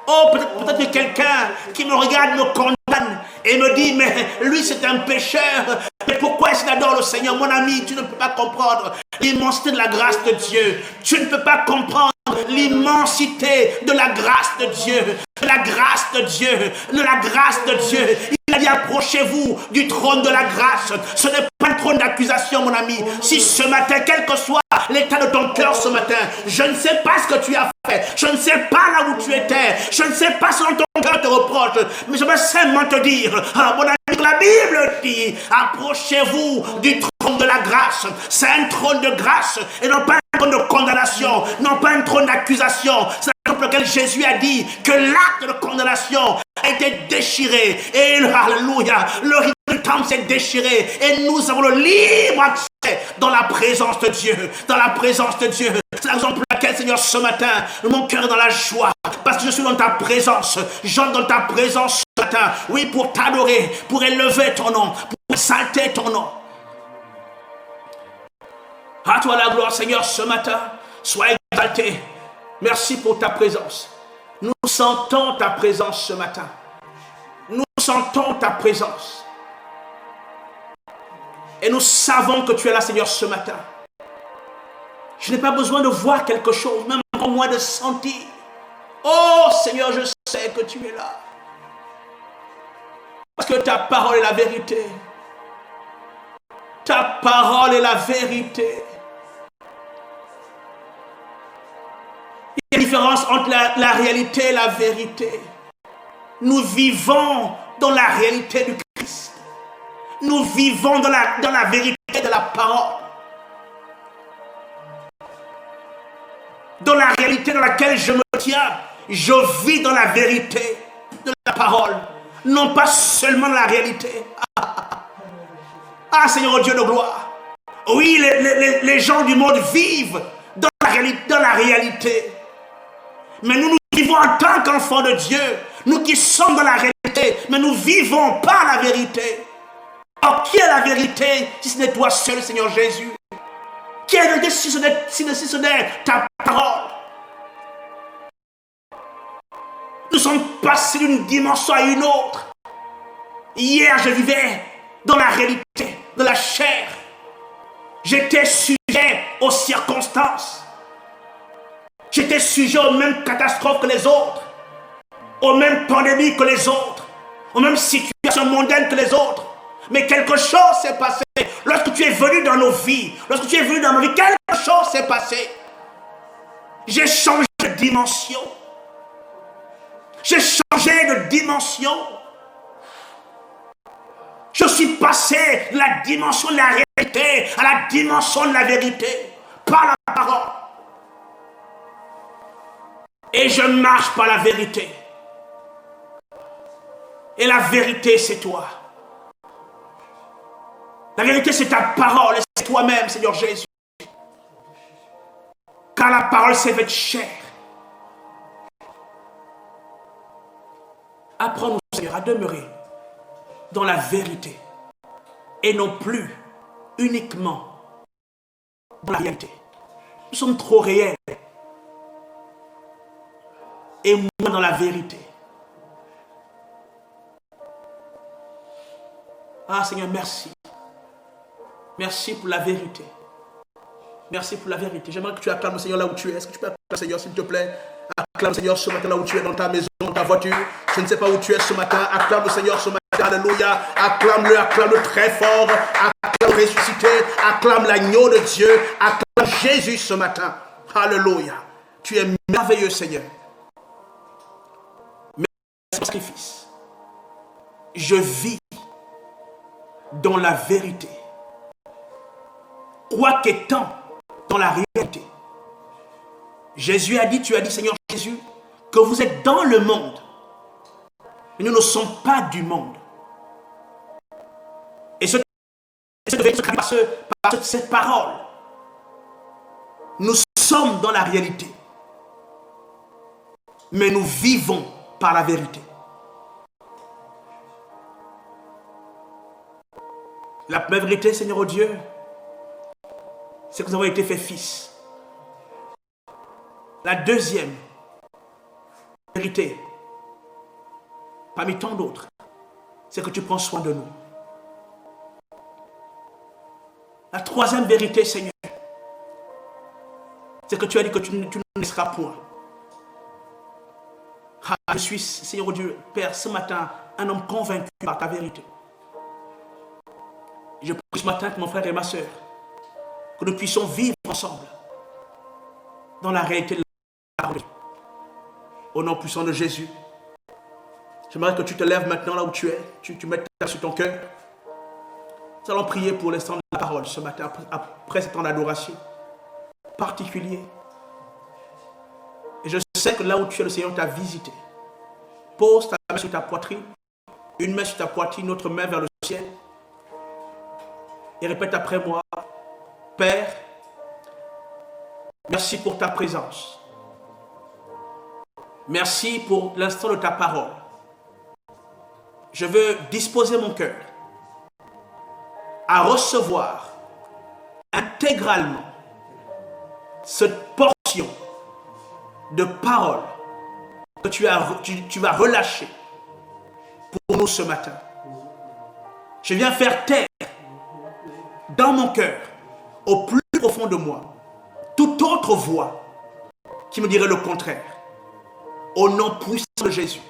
Oh, peut-être que quelqu'un qui me regarde me condamne et me dit, mais lui c'est un pécheur. Mais pourquoi est-ce qu'il adore le Seigneur? Mon ami, tu ne peux pas comprendre l'immensité de la grâce de Dieu. Tu ne peux pas comprendre l'immensité de la grâce de Dieu. De la grâce de Dieu. De la grâce de Dieu. Il a dit, approchez-vous du trône de la grâce. Ce n'est pas un trône d'accusation, mon ami. Si ce matin, quel que soit l'état de ton cœur ce matin, je ne sais pas ce que tu as fait. Je ne sais pas là où tu étais. Je ne sais pas ce dont ton cœur te reproche. Mais je veux simplement te dire, mon ami, la Bible dit, approchez-vous du trône de la grâce. C'est un trône de grâce et non pas un trône de condamnation, non pas un trône d'accusation. C'est la raison pour laquelle Jésus a dit que l'acte de condamnation a été déchiré. Et alléluia, le rideau du temple s'est déchiré. Et nous avons le libre accès dans la présence de Dieu. Dans la présence de Dieu. C'est la raison pour laquelle, Seigneur, ce matin, mon cœur est dans la joie. Parce que je suis dans ta présence. J'entre dans ta présence ce matin. Oui, pour t'adorer, pour élever ton nom, pour exalter ton nom. À toi la gloire, Seigneur, ce matin. Sois exalté. Merci pour ta présence. Nous sentons ta présence ce matin. Nous sentons ta présence. Et nous savons que tu es là, Seigneur, ce matin. Je n'ai pas besoin de voir quelque chose, même encore moins de sentir. Oh, Seigneur, je sais que tu es là. Parce que ta parole est la vérité. Ta parole est la vérité. Il y a une différence entre la réalité et la vérité. Nous vivons dans la réalité du Christ. Nous vivons dans la vérité de la parole. Dans la réalité dans laquelle je me tiens, je vis dans la vérité de la parole. Non pas seulement dans la réalité. Ah, Seigneur Dieu de gloire. Oui, les gens du monde vivent dans la réalité. Mais nous vivons en tant qu'enfants de Dieu. Nous qui sommes dans la réalité, mais nous vivons pas la vérité. Alors, qui est la vérité si ce n'est toi seul, Seigneur Jésus? Qui Quelle vérité si ce n'est ta parole? Nous sommes passés d'une dimension à une autre. Hier, je vivais dans la réalité, de la chair. J'étais sujet aux circonstances. J'étais sujet aux mêmes catastrophes que les autres, aux mêmes pandémies que les autres, aux mêmes situations mondaines que les autres. Mais quelque chose s'est passé. Lorsque tu es venu dans nos vies, lorsque tu es venu dans ma vie, quelque chose s'est passé. J'ai changé de dimension. J'ai changé de dimension. Je suis passé de la dimension de la réalité à la dimension de la vérité par la parole. Et je marche par la vérité. Et la vérité, c'est toi. La vérité, c'est ta parole et c'est toi-même, Seigneur Jésus. Car la parole s'est faite chair. Apprends-nous, Seigneur, à demeurer dans la vérité et non plus uniquement dans la réalité. Nous sommes trop réels et moins dans la vérité. Ah Seigneur, merci. Merci pour la vérité. Merci pour la vérité. J'aimerais que tu acclames le Seigneur là où tu es. Est-ce que tu peux acclamer le Seigneur, s'il te plaît? Acclame le Seigneur ce matin là où tu es, dans ta maison, dans ta voiture. Je ne sais pas où tu es ce matin. Acclame le Seigneur ce matin. Alléluia. Acclame-le très fort. Acclame le ressuscité. Acclame l'agneau de Dieu. Acclame Jésus ce matin. Alléluia. Tu es merveilleux, Seigneur. Merci, sacrifice. Je vis dans la vérité. Quoiqu'étant dans la réalité. Jésus a dit, tu as dit, Seigneur Jésus, que vous êtes dans le monde. Mais nous ne sommes pas du monde. Et ce par cette parole, nous sommes dans la réalité. Mais nous vivons par la vérité. La première vérité, Seigneur Dieu, c'est que nous avons été faits fils. La deuxième vérité, parmi tant d'autres, c'est que tu prends soin de nous. La troisième vérité, Seigneur, c'est que tu as dit que tu ne laisseras point. Ah, je suis, Seigneur Dieu, Père, ce matin, un homme convaincu par ta vérité. Je prie ce matin que mon frère et ma soeur, que nous puissions vivre ensemble dans la réalité de la parole. Au nom puissant de Jésus, j'aimerais que tu te lèves maintenant là où tu es, tu mettes ta main sur ton cœur. Nous allons prier pour l'instant de la parole ce matin, après ce temps d'adoration particulier. Et je sais que là où tu es, le Seigneur t'a visité. Pose ta main sur ta poitrine, une main sur ta poitrine, l'autre main vers le ciel. Et répète après moi, Père, merci pour ta présence. Merci pour l'instant de ta parole. Je veux disposer mon cœur à recevoir intégralement cette portion de parole que tu vas relâcher pour nous ce matin. Je viens faire taire dans mon cœur, au plus profond de moi, toute autre voix qui me dirait le contraire. Au nom puissant de Jésus,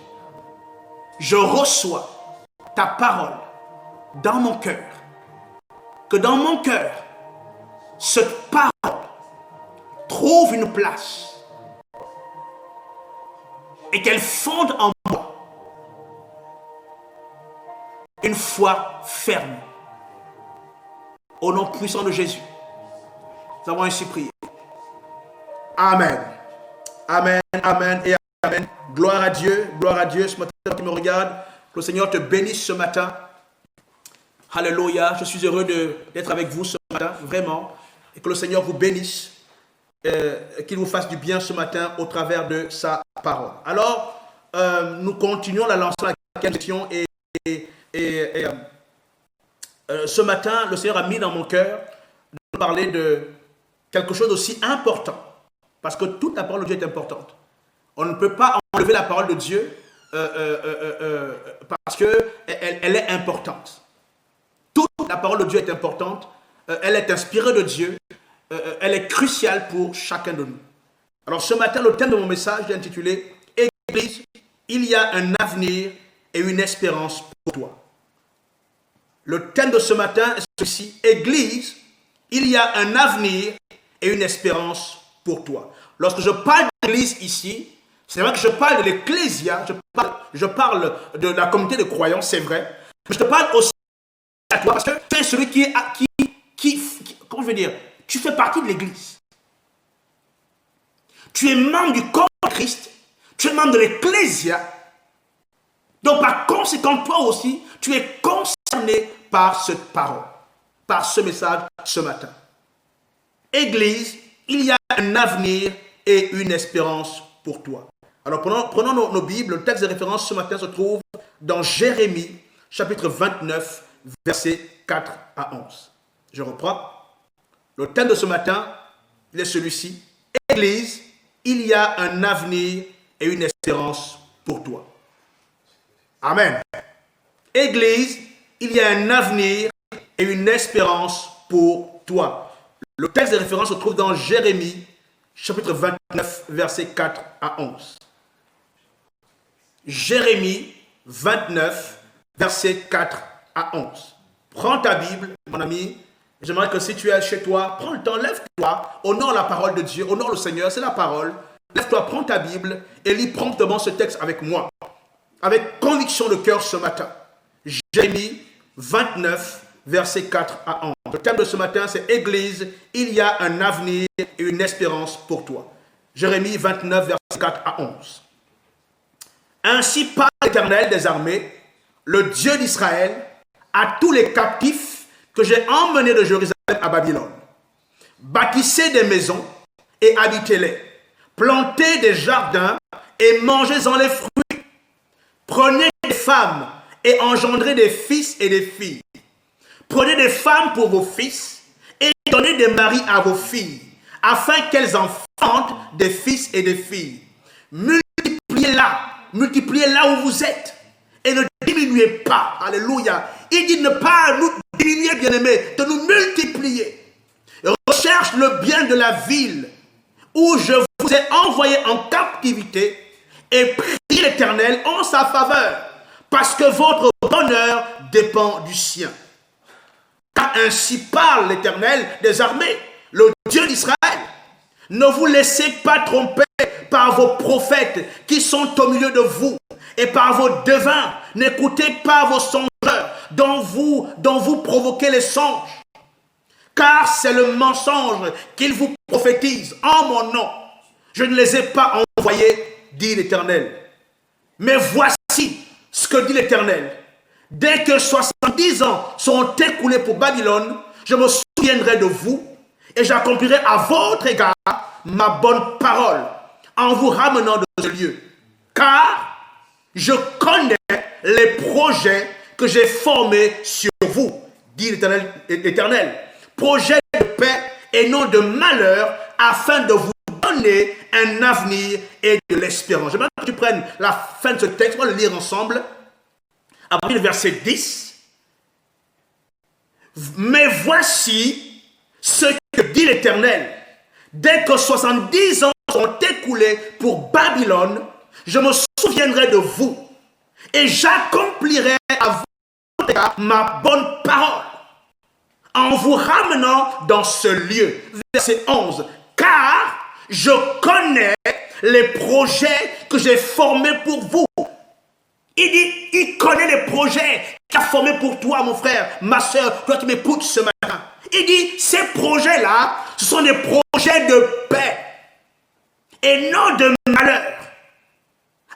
je reçois ta parole dans mon cœur. Que dans mon cœur, cette parole trouve une place et qu'elle fonde en moi une foi ferme. Au nom puissant de Jésus, nous avons ainsi prié. Amen. Amen, amen et amen. Gloire à Dieu, ce matin qui me regarde. Que le Seigneur te bénisse ce matin. Alléluia, je suis heureux d'être avec vous ce matin, vraiment. Et que le Seigneur vous bénisse, qu'il vous fasse du bien ce matin au travers de sa parole. Alors, nous continuons la lancée de la question ce matin, le Seigneur a mis dans mon cœur de parler de quelque chose d'aussi important, parce que toute la parole de Dieu est importante. On ne peut pas enlever la parole de Dieu parce qu'elle est importante. Toute la parole de Dieu est importante, elle est inspirée de Dieu, elle est cruciale pour chacun de nous. Alors ce matin, le thème de mon message est intitulé « Église, il y a un avenir et une espérance pour toi ». Le thème de ce matin est celui-ci, « Église, il y a un avenir et une espérance pour toi ». Lorsque je parle d'église ici, c'est vrai que je parle de l'ecclésia, je parle de la communauté de croyants, c'est vrai, mais je te parle aussi à toi parce que tu es celui comment je veux dire, tu fais partie de l'église. Tu es membre du corps de Christ, tu es membre de l'ecclésia. Donc par conséquent, toi aussi, tu es concerné par cette parole, par ce message ce matin. Église, il y a un avenir et une espérance pour toi. Alors prenons nos Bibles. Le texte de référence ce matin se trouve dans Jérémie, chapitre 29, versets 4 à 11. Je reprends. Le thème de ce matin, il est celui-ci. Église, il y a un avenir et une espérance pour toi. Amen. Église, il y a un avenir et une espérance pour toi. Le texte de référence se trouve dans Jérémie, chapitre 29, versets 4 à 11. Jérémie 29, versets 4 à 11. Prends ta Bible, mon ami. J'aimerais que si tu es chez toi, prends le temps, lève-toi, honore la parole de Dieu, honore le Seigneur, c'est la parole. Lève-toi, prends ta Bible et lis promptement ce texte avec moi, avec conviction de cœur ce matin. Jérémie 29, versets 4 à 11. Le thème de ce matin, c'est Église, il y a un avenir et une espérance pour toi. Jérémie 29, versets 4 à 11. Ainsi parle l'Éternel des armées, le Dieu d'Israël, à tous les captifs que j'ai emmenés de Jérusalem à Babylone. Bâtissez des maisons et habitez-les. Plantez des jardins et mangez-en les fruits. Prenez des femmes et engendrez des fils et des filles. Prenez des femmes pour vos fils et donnez des maris à vos filles, afin qu'elles enfantent des fils et des filles. Multipliez là où vous êtes et ne diminuez pas. Alléluia. Il dit ne pas nous diminuer, bien-aimés, de nous multiplier. Recherche le bien de la ville où je vous ai envoyé en captivité et priez l'Éternel en sa faveur, parce que votre bonheur dépend du sien. Car ainsi parle l'Éternel des armées, le Dieu d'Israël. Ne vous laissez pas tromper par vos prophètes qui sont au milieu de vous et par vos devins. N'écoutez pas vos songeurs dont vous provoquez les songes. Car c'est le mensonge qu'ils vous prophétisent en mon nom. Je ne les ai pas envoyés, dit l'Éternel. Mais voici ce que dit l'Éternel. Dès que 70 ans seront écoulés pour Babylone, je me souviendrai de vous et j'accomplirai à votre égard ma bonne parole en vous ramenant de ce lieu. Car je connais les projets que j'ai formés sur vous, dit l'Éternel. Projets de paix et non de malheur, afin de vous donner un avenir et de l'espérance. J'aimerais que tu prennes la fin de ce texte, on va le lire ensemble. À partir du verset 10. Mais voici ce que dit l'Éternel. Dès que 70 ans sont écoulés pour Babylone, je me souviendrai de vous et j'accomplirai à votre égard ma bonne parole en vous ramenant dans ce lieu. Verset 11. Car je connais les projets que j'ai formés pour vous. Il dit, il connaît les projets qu'il a formés pour toi, mon frère, ma soeur, toi qui m'écoutes ce matin. Il dit, ces projets-là, ce sont des projets de paix et non de malheur,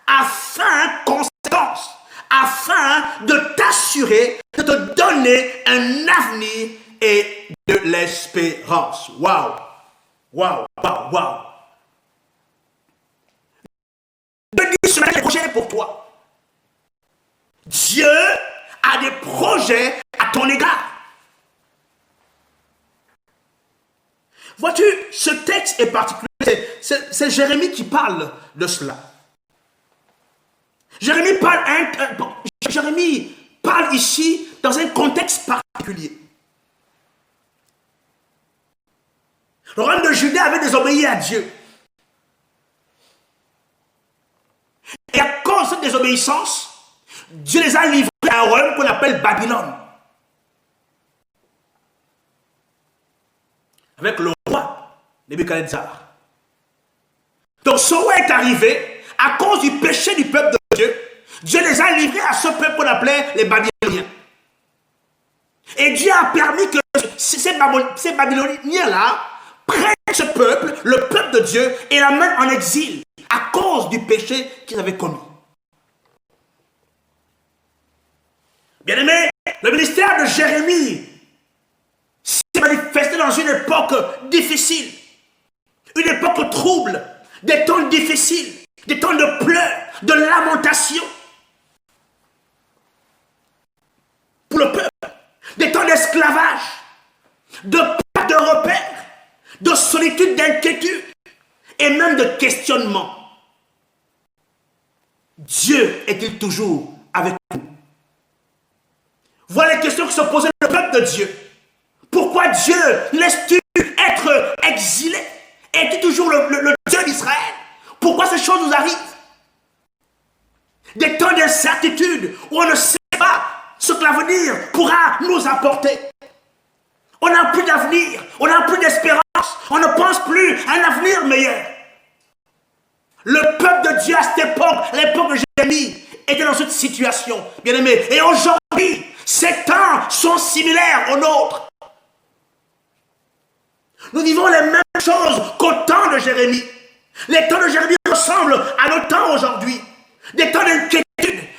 afin de t'assurer, de te donner un avenir et de l'espérance. Waouh! Waouh! Waouh! Waouh! Dieu dit ce matin des projets pour toi. Dieu a des projets à ton égard. Vois-tu, ce texte est particulier. C'est Jérémie qui parle de cela. Jérémie parle ici dans un contexte particulier. Le royaume de Juda avait désobéi à Dieu. Et à cause de cette désobéissance, Dieu les a livrés à un royaume qu'on appelle Babylone. Avec le roi Nebuchadnezzar. Donc ce roi est arrivé à cause du péché du peuple de Dieu. Dieu les a livrés à ce peuple qu'on appelait les Babyloniens. Et Dieu a permis que ces Babyloniens-là prennent ce peuple, le peuple de Dieu, et l'amènent en exil à cause du péché qu'ils avaient commis. Bien-aimé, le ministère de Jérémie s'est manifesté dans une époque difficile, une époque trouble, des temps difficiles, des temps de pleurs, de lamentations pour le peuple, des temps d'esclavage, de perte de repères, de solitude, d'inquiétude et même de questionnement. Dieu est-il toujours avec nous? Voilà les questions que se posait le peuple de Dieu. Pourquoi Dieu laisse-t-il être exilé? Est-il toujours le Dieu d'Israël? Pourquoi ces choses nous arrivent? Des temps d'incertitude où on ne sait pas ce que l'avenir pourra nous apporter. On n'a plus d'avenir, on n'a plus d'espérance, on ne pense plus à un avenir meilleur. Le peuple de Dieu à cette époque, l'époque de Jérémie, était dans cette situation, bien aimé. Et aujourd'hui, ces temps sont similaires aux nôtres. Nous vivons les mêmes choses qu'au temps de Jérémie. Les temps de Jérémie ressemblent à nos temps aujourd'hui. Des temps d'inquiétude.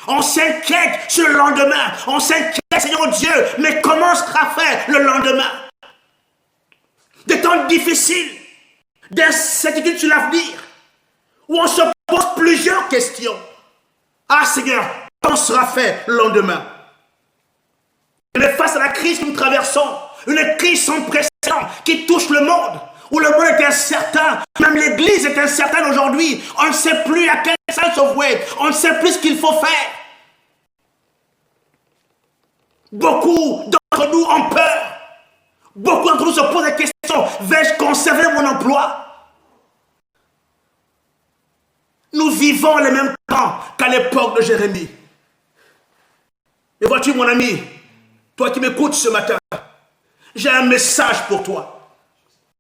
On s'inquiète sur le lendemain. On s'inquiète, Seigneur Dieu, mais comment sera fait le lendemain? Des temps difficiles, d'incertitude sur l'avenir, où on se pose plusieurs questions. Ah Seigneur, comment sera fait le lendemain? Mais face à la crise que nous traversons, une crise sans précédent qui touche le monde, où le monde est incertain, même l'Église est incertaine aujourd'hui. On ne sait plus à quel sens se vouer, on ne sait plus ce qu'il faut faire. Beaucoup d'entre nous ont peur. Beaucoup d'entre nous se posent la question, vais-je conserver mon emploi? Nous vivons les mêmes temps qu'à l'époque de Jérémie. Et vois-tu mon ami, toi qui m'écoutes ce matin, j'ai un message pour toi.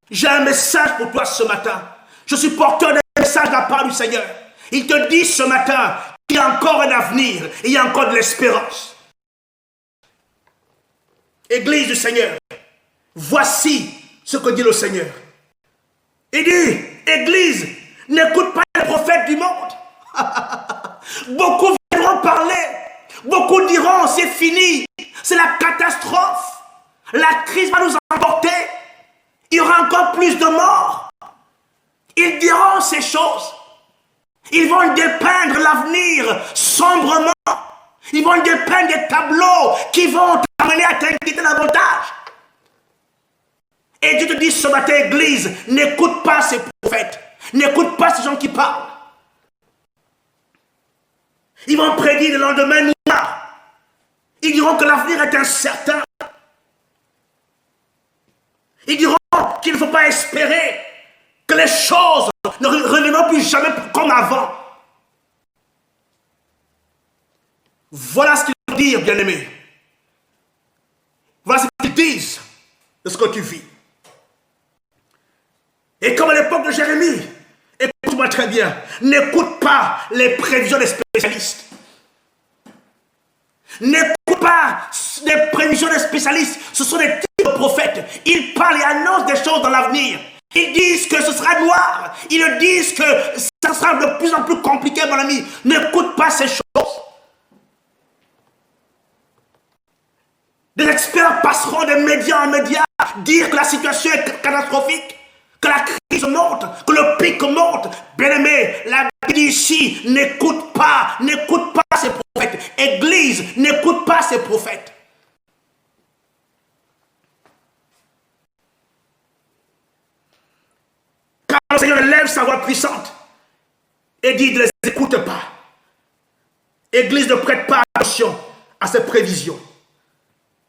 J'ai un message pour toi ce matin. Je suis porteur d'un message de la part du Seigneur. Il te dit ce matin qu'il y a encore un avenir, il y a encore de l'espérance. Église du Seigneur, voici ce que dit le Seigneur. Il dit, Église, n'écoute pas les prophètes du monde. Beaucoup viendront parler. Beaucoup diront, c'est fini. C'est la catastrophe. La crise va nous emporter. Il y aura encore plus de morts. Ils diront ces choses. Ils vont dépeindre l'avenir sombrement. Ils vont dépeindre des tableaux qui vont t'amener à t'inquiéter davantage. Et Dieu te dit ce matin, Église, n'écoute pas ces prophètes. N'écoute pas ces gens qui parlent. Ils vont prédire le lendemain noir. Ils diront que l'avenir est incertain. Ils diront qu'il ne faut pas espérer que les choses ne reviendront plus jamais comme avant. Voilà ce qu'ils vont dire, bien-aimés. Voilà ce qu'ils disent de ce que tu vis. Et comme à l'époque de Jérémie, écoute-moi très bien, n'écoute pas les prévisions des spécialistes. N'écoute pas les prévisions des spécialistes. Ce sont des types de prophètes. Ils parlent et annoncent des choses dans l'avenir. Ils disent que ce sera noir. Ils disent que ça sera de plus en plus compliqué, mon ami. N'écoute pas ces choses. Des experts passeront de médias en médias, dire que la situation est catastrophique, que la crise monte, que le pic monte. Bien-aimé, la Bible dit ici, n'écoute pas ces prophètes. Église, n'écoute pas ces prophètes. Seigneur lève sa voix puissante et dit, ne les écoute pas. Église, ne prête pas attention à ces prévisions.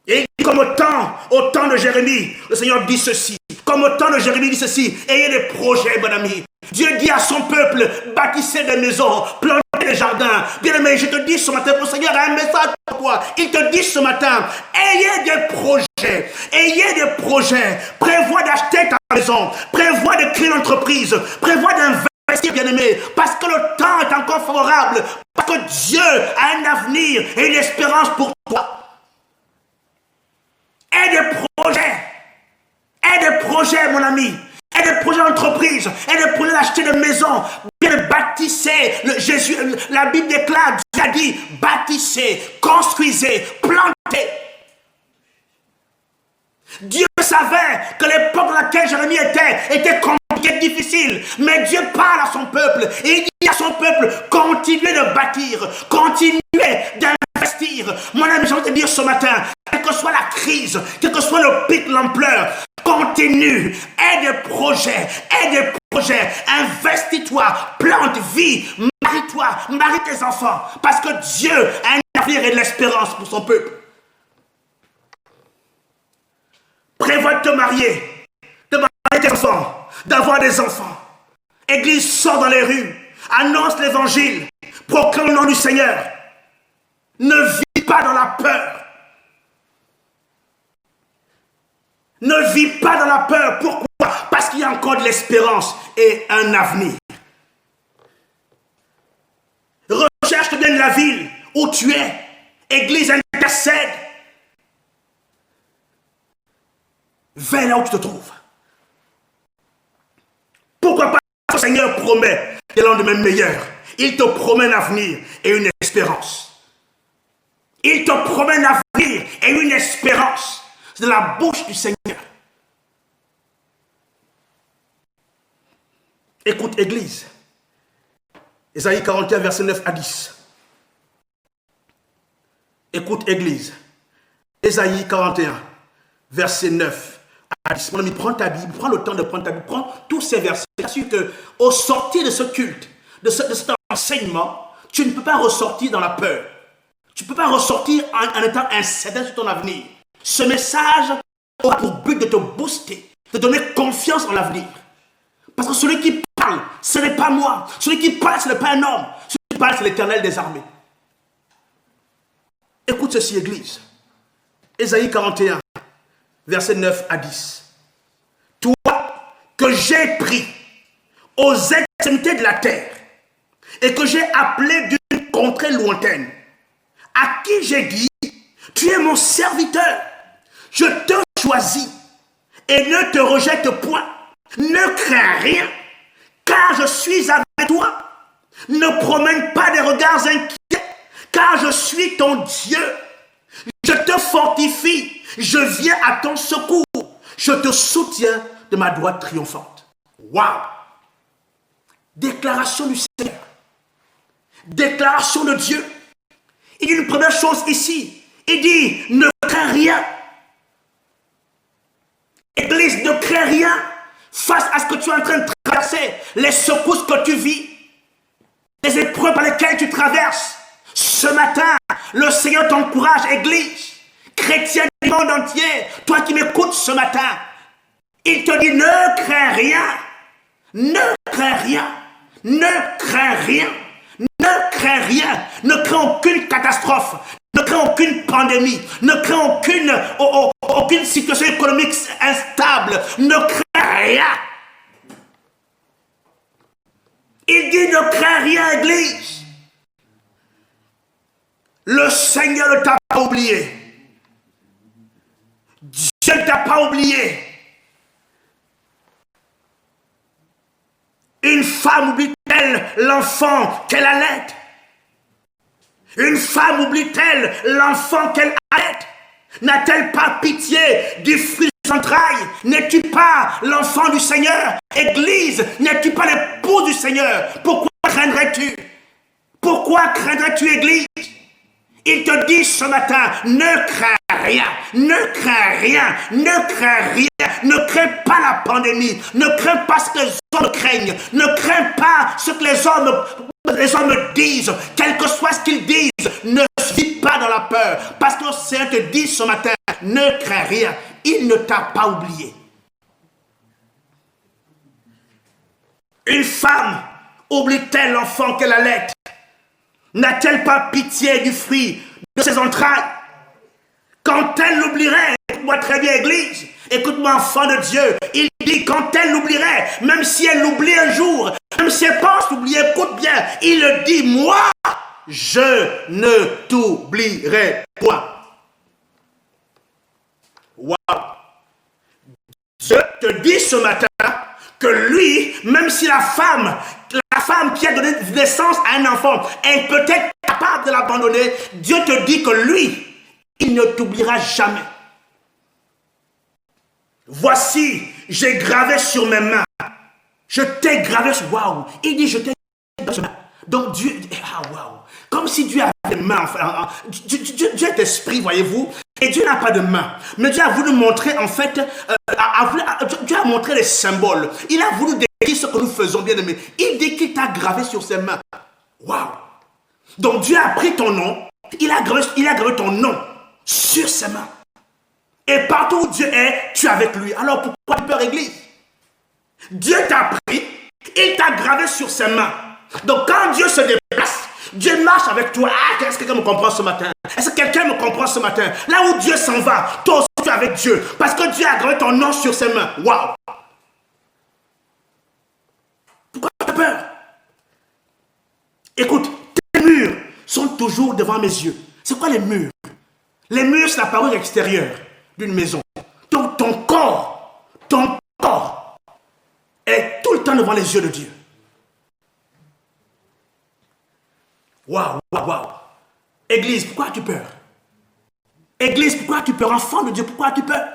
Et comme au temps de Jérémie, le Seigneur dit ceci. Comme au temps de Jérémie dit ceci, ayez des projets, mon ami. Dieu dit à son peuple, bâtissez des maisons, plantez des jardins. Bien aimé, je te dis ce matin, mon Seigneur a un message pour toi. Il te dit ce matin, ayez des projets. Ayez des projets. Prévois d'acheter ta maison. Prévois de créer une entreprise. Prévois d'investir, bien aimé. Parce que le temps est encore favorable. Parce que Dieu a un avenir et une espérance pour toi. Aie des projets. Aie des projets, mon ami. Aie des projets d'entreprise. Aie des projets d'acheter des maisons. Bien bâtissez. La Bible déclare, Dieu a dit, bâtissez, construisez, plantez. Dieu savait que l'époque dans laquelle Jérémie était compliquée, difficile. Mais Dieu parle à son peuple. Et il dit à son peuple, continuez de bâtir. Continuez d'investir. Mon ami, je veux te dire ce matin, quelle que soit la crise, quel que soit le pic, l'ampleur, continue, aie des projets, investis-toi, plante, vis, marie-toi, marie tes enfants, parce que Dieu a un avenir et de l'espérance pour son peuple. Prévois de te marier tes enfants, d'avoir des enfants. Église, sort dans les rues, annonce l'évangile, proclame le nom du Seigneur. Ne vis pas dans la peur. Ne vis pas dans la peur. Pourquoi? Parce qu'il y a encore de l'espérance et un avenir. Recherche bien la ville où tu es. Église, intercède. Va là où tu te trouves. Pourquoi pas? Le Seigneur promet des lendemains meilleurs. Il te promet un avenir et une espérance. Il te promet un avenir et une espérance. C'est de la bouche du Seigneur. Écoute, Église. Ésaïe 41, verset 9 à 10. Écoute, Église. Ésaïe 41, verset 9 à 10. Mon ami, prends ta Bible, prends le temps de prendre ta Bible, prends tous ces versets. J'assure qu'au sortir de ce culte, de cet enseignement, tu ne peux pas ressortir dans la peur. Tu ne peux pas ressortir en étant incertain sur ton avenir. Ce message aura pour but de te booster, de donner confiance en l'avenir. Parce que celui qui parle, ce n'est pas moi. Celui qui parle, ce n'est pas un homme. Celui qui parle, c'est l'Éternel des armées. Écoute ceci, Église. Ésaïe 41, versets 9 à 10. Toi que j'ai pris aux extrémités de la terre et que j'ai appelé d'une contrée lointaine, à qui j'ai dit, tu es mon serviteur, je te choisis et ne te rejette point. Ne crains rien, car je suis avec toi. Ne promène pas des regards inquiets, car je suis ton Dieu. Je te fortifie, je viens à ton secours. Je te soutiens de ma droite triomphante. Waouh! Déclaration du Seigneur. Déclaration de Dieu. Il dit une première chose ici. Il dit, ne crains rien. Église, ne crains rien. Face à ce que tu es en train de traverser, les secousses que tu vis, les épreuves par lesquelles tu traverses, ce matin, le Seigneur t'encourage, Église, chrétienne du monde entier, toi qui m'écoutes ce matin, il te dit, ne crains rien, ne crains rien, ne crains rien, ne crains rien, ne crains aucune catastrophe, ne crains aucune pandémie, ne crains aucune situation économique instable, ne crains rien. Il dit ne crains rien, Église. Le Seigneur ne t'a pas oublié. Dieu ne t'a pas oublié. Une femme oublie-t-elle l'enfant qu'elle allait? Une femme oublie-t-elle l'enfant qu'elle allait? N'a-t-elle pas pitié du fruit de ses entrailles? N'es-tu pas l'enfant du Seigneur? Église, n'es-tu pas l'épouse du Seigneur? Pourquoi craindrais-tu? Pourquoi craindrais-tu, Église? Il te dit ce matin, ne crains rien, ne crains rien, ne crains rien, ne crains pas la pandémie, ne crains pas ce que les hommes craignent, ne crains pas ce que les hommes disent, quel que soit ce qu'ils disent, ne vis pas dans la peur, parce que le Seigneur te dit ce matin, ne crains rien, il ne t'a pas oublié. Une femme oublie-t-elle l'enfant qu'elle allait? N'a-t-elle pas pitié du fruit de ses entrailles? Quand elle l'oublierait, écoute-moi très bien, Église, écoute-moi, enfant de Dieu, il dit quand elle l'oublierait, même si elle l'oublie un jour, même si elle pense l'oublier, écoute bien, il le dit, moi, je ne t'oublierai point. Waouh! Dieu te dit ce matin que lui, même si la femme qui a donné naissance à un enfant est peut-être capable de l'abandonner, Dieu te dit que lui, il ne t'oubliera jamais. Voici, j'ai gravé sur mes mains. Je t'ai gravé sur... Waouh! Il dit, je t'ai gravé sur mes mains. Donc Dieu... Ah, waouh! Comme si Dieu avait des mains. Enfin, Dieu est esprit, voyez-vous. Et Dieu n'a pas de main. Mais Dieu a voulu montrer, en fait... Dieu a montré les symboles. Il a voulu décrire ce que nous faisons, bien aimé. Il dit qu'il t'a gravé sur ses mains. Waouh! Donc Dieu a pris ton nom. Il a gravé ton nom sur ses mains. Et partout où Dieu est, tu es avec lui. Alors pourquoi tu peur, Église? Dieu t'a pris, il t'a gravé sur ses mains. Donc quand Dieu se déplace, Dieu marche avec toi. Ah, est-ce que quelqu'un me comprend ce matin? Est-ce que quelqu'un me comprend ce matin? Là où Dieu s'en va, toi aussi tu es avec Dieu. Parce que Dieu a gravé ton nom sur ses mains. Waouh! Pourquoi tu as peur? Écoute, tes murs sont toujours devant mes yeux. C'est quoi les murs? Les murs, c'est la parure extérieure d'une maison. Donc ton corps est tout le temps devant les yeux de Dieu. Waouh, waouh, waouh. Église, pourquoi as-tu peur? Église, pourquoi as-tu peur? Enfant de Dieu, pourquoi as-tu peur?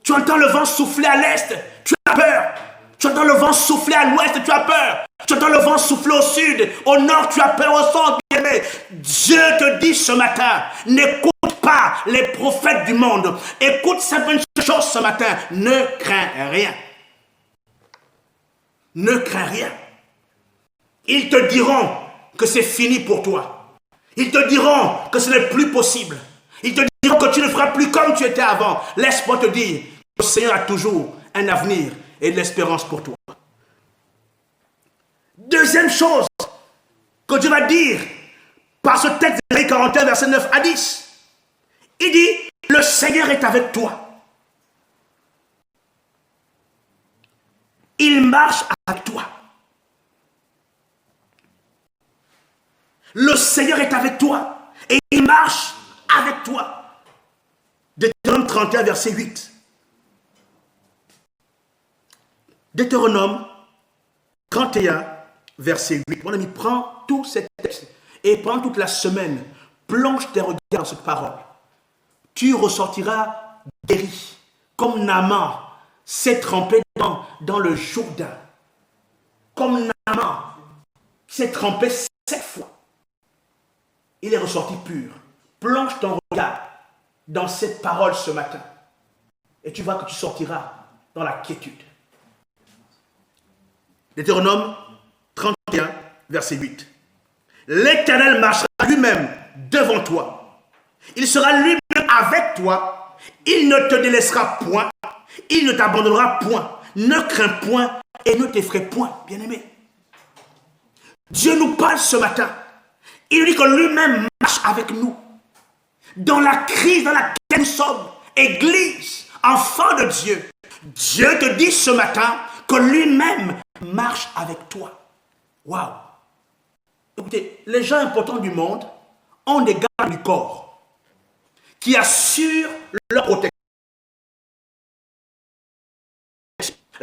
Tu entends le vent souffler à l'est, tu as peur. Tu entends le vent souffler à l'ouest, tu as peur. Tu entends le vent souffler au sud, au nord, tu as peur, au centre, bien-aimé. Dieu te dit ce matin, n'écoute pas les prophètes du monde. Écoute cette bonne chose ce matin, ne crains rien. Ne crains rien. Ils te diront que c'est fini pour toi. Ils te diront que ce n'est plus possible. Ils te diront que tu ne feras plus comme tu étais avant. Laisse-moi te dire que le Seigneur a toujours un avenir et de l'espérance pour toi. Deuxième chose que Dieu va dire par ce texte de 41, verset 9 à 10. Il dit, le Seigneur est avec toi. Il marche avec toi. Le Seigneur est avec toi et il marche avec toi. Deutéronome 31, verset 8. Deutéronome 31, verset 8. Mon ami, prends tous ces textes et prends toute la semaine, plonge tes regards dans cette parole. Tu ressortiras guéri, comme Naaman s'est trempé dans le Jourdain. Comme Naaman s'est trempé 7 fois. Il est ressorti pur. Plonge ton regard dans cette parole ce matin. Et tu vois que tu sortiras dans la quiétude. Deutéronome 31, verset 8. L'Éternel marchera lui-même devant toi. Il sera lui-même avec toi. Il ne te délaissera point. Il ne t'abandonnera point. Ne crains point et ne t'effraie point, bien-aimé. Dieu nous parle ce matin. Il dit que lui-même marche avec nous. Dans la crise dans laquelle nous sommes, Église, enfant de Dieu, Dieu te dit ce matin que lui-même marche avec toi. Waouh! Écoutez, les gens importants du monde ont des gardes du corps qui assurent leur protection.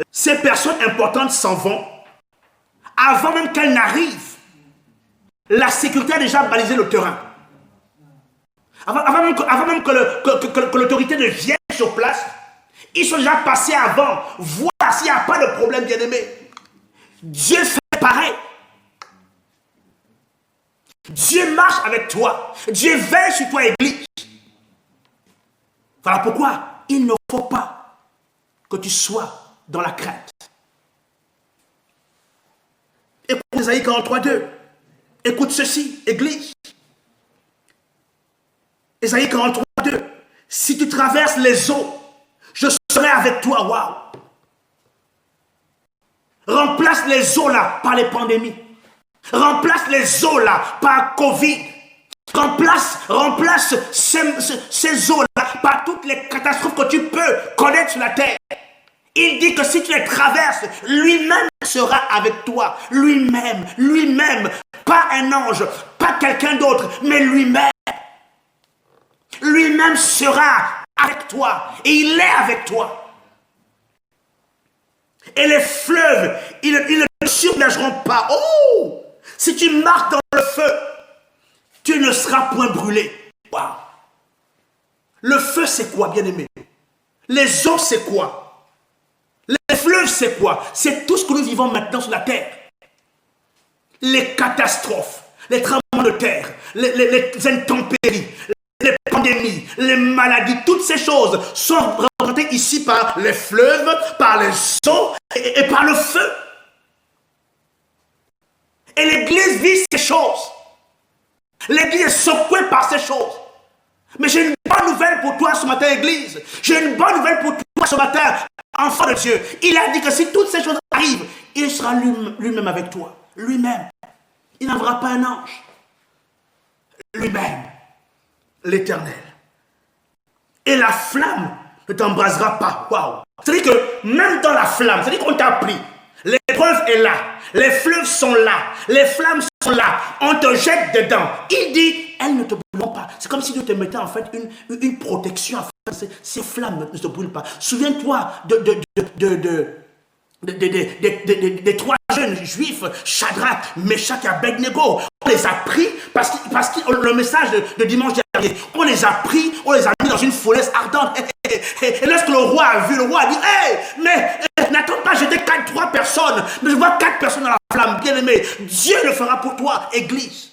Ces personnes importantes s'en vont. Avant même qu'elles n'arrivent, la sécurité a déjà balisé le terrain. Avant même que l'autorité ne vienne sur place, ils sont déjà passés avant, voir s'il n'y a pas de problème, bien-aimé. Dieu fait pareil. Dieu marche avec toi. Dieu veille sur toi, Église. Voilà pourquoi il ne faut pas que tu sois dans la crainte. Écoute Ésaïe 43:2. Écoute ceci, Église. Ésaïe 43:2. Si tu traverses les eaux, je serai avec toi. Waouh! Remplace les eaux là par les pandémies. Remplace les eaux là par Covid. Remplace ces eaux là par toutes les catastrophes que tu peux connaître sur la terre. Il dit que si tu les traverses, lui-même sera avec toi. Lui-même. Pas un ange, pas quelqu'un d'autre, mais lui-même. Lui-même sera avec toi. Et il est avec toi. Et les fleuves, ils ne te submergeront pas. Oh! Si tu marches dans le feu, tu ne seras point brûlé. Wow. Le feu, c'est quoi, bien-aimé? Les eaux, c'est quoi? Les fleuves, c'est quoi? C'est tout ce que nous vivons maintenant sur la terre. Les catastrophes, les tremblements de terre, les intempéries, les pandémies, les maladies, toutes ces choses sont représentées ici par les fleuves, par les eaux et par le feu. Et l'Église vit ces choses. L'Église est secouée par ces choses. Mais j'ai une bonne nouvelle pour toi ce matin, Église. J'ai une bonne nouvelle pour toi ce matin, enfant de Dieu. Il a dit que si toutes ces choses arrivent, il sera lui-même avec toi. Lui-même. Il n'enverra pas un ange. Lui-même. L'Éternel. Et la flamme ne t'embrasera pas. Waouh! C'est-à-dire que même dans la flamme, c'est-à-dire qu'on t'a pris. L'épreuve est là. Les fleuves sont là. Les flammes sont là. On te jette dedans. Il dit, elles ne te brûleront pas. C'est comme si Dieu te mettait en fait une protection. Afin que ces flammes ne se brûlent pas. Souviens-toi des trois jeunes juifs, Shadrach, Meshach et Abednego. On les a pris parce que le message de dimanche dernier, on les a pris, on les a mis dans une fournaise ardente. Et lorsque le roi a vu, le roi a dit, hey, mais n'attends pas jeter 3 personnes, mais je vois 4 personnes dans la flamme, bien aimé. Dieu le fera pour toi, Église.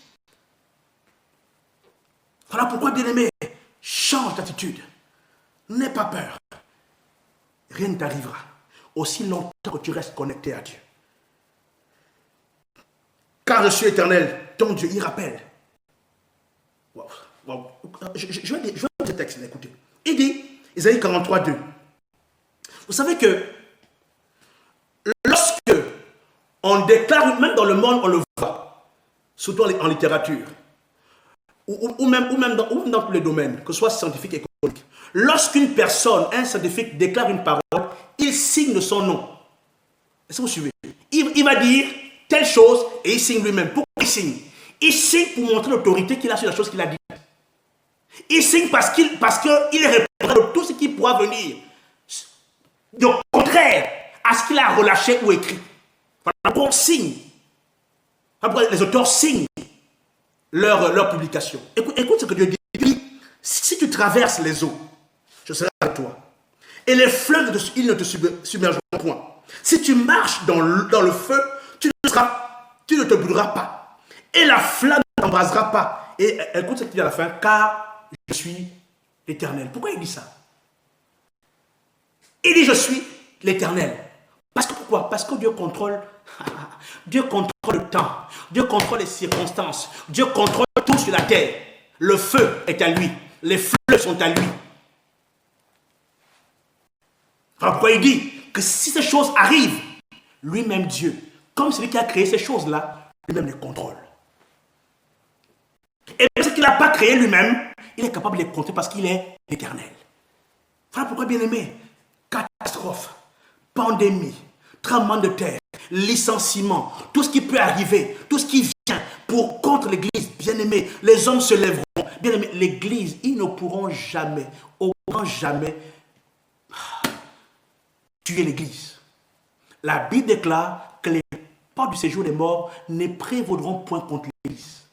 Voilà pourquoi, bien aimé, change d'attitude. N'aie pas peur. Rien ne t'arrivera aussi longtemps que tu restes connecté à Dieu. Car je suis Éternel, ton Dieu, il rappelle. Wow. Je vais dire ce texte, écoutez. Il dit, Isaïe 43:2. Vous savez que lorsque on déclare, même dans le monde, on le voit, surtout en littérature, ou même dans tous les domaines, que ce soit scientifique et économique, lorsqu'une personne, un scientifique, déclare une parole, il signe de son nom. Est-ce que vous suivez? Il va dire telle chose et il signe lui-même. Pourquoi il signe? Il signe pour montrer l'autorité qu'il a sur la chose qu'il a dit. Il signe parce qu'il est responsable de tout ce qui pourra venir. De contraire à ce qu'il a relâché ou écrit. Voilà pourquoi on signe. Après, les auteurs signent leur publication. Écoute ce que Dieu dit. Il dit, si tu traverses les eaux, je serai avec toi. Et les fleuves, ils ne te submergeront point. Si tu marches dans le feu, tu ne te brûleras pas. Et la flamme ne t'embrasera pas. Et écoute ce qu'il dit à la fin, car je suis l'Éternel. Pourquoi il dit ça? Il dit je suis l'Éternel. Pourquoi? Parce que Dieu contrôle le temps. Dieu contrôle les circonstances. Dieu contrôle tout sur la terre. Le feu est à lui. Les fleuves sont à lui. Alors pourquoi il dit que si ces choses arrivent, lui-même Dieu, comme celui qui a créé ces choses-là, lui-même les contrôle. Et ce qu'il n'a pas créé lui-même, il est capable de les contrôler parce qu'il est l'Éternel. Voilà pourquoi, bien aimé, catastrophe, pandémie, tremblement de terre, licenciement, tout ce qui peut arriver, tout ce qui vient contre l'Église, bien aimé, les hommes se lèveront. Bien aimé, l'Église, ils ne pourront jamais, au grand jamais, tuer l'Église. La Bible déclare que les portes du séjour des morts ne prévaudront point contre l'Église.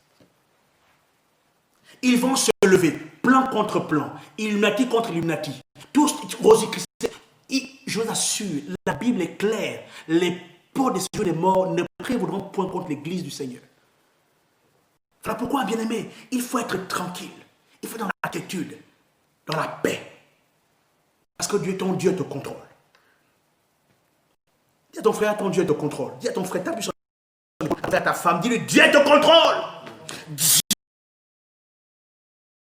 Ils vont se lever, plan contre plan, Illuminati contre Illuminati. Tous, je vous assure, la Bible est claire. Les portes du séjour des morts ne prévaudront point contre l'Église du Seigneur. Voilà pourquoi, bien-aimé, il faut être tranquille. Il faut être dans la quiétude, dans la paix. Parce que Dieu, ton Dieu te contrôle. Dis à ton frère, ton Dieu te contrôle. Dis à ton frère, tape sur à ta femme, dis-lui, Dieu te contrôle.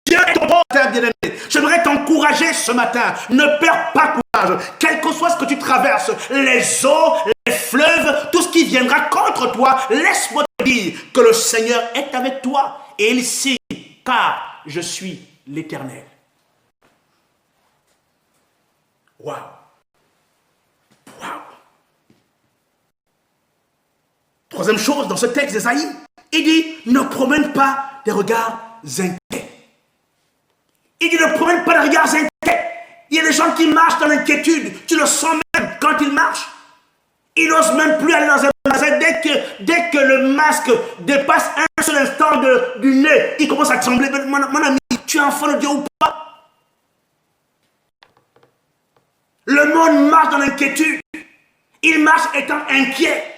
Dieu te contrôle, bien-aimé. J'aimerais t'encourager ce matin. Ne perds pas courage. Quel que soit ce que tu traverses, les eaux, les fleuves, tout ce qui viendra contre toi, laisse-moi te dire que le Seigneur est avec toi. Et il signe, car je suis l'Éternel. Waouh! Waouh! Troisième chose dans ce texte d'Ésaïe, il dit, ne promène pas des regards inquiets. Il dit, ne promène pas des regards inquiets. Il y a des gens qui marchent dans l'inquiétude. Tu le sens même quand ils marchent. Ils n'osent même plus aller dans un magasin. Dès que le masque dépasse un seul instant du nez, il commence à trembler. Mon ami, tu es enfant de Dieu ou pas? Le monde marche dans l'inquiétude. Il marche étant inquiet.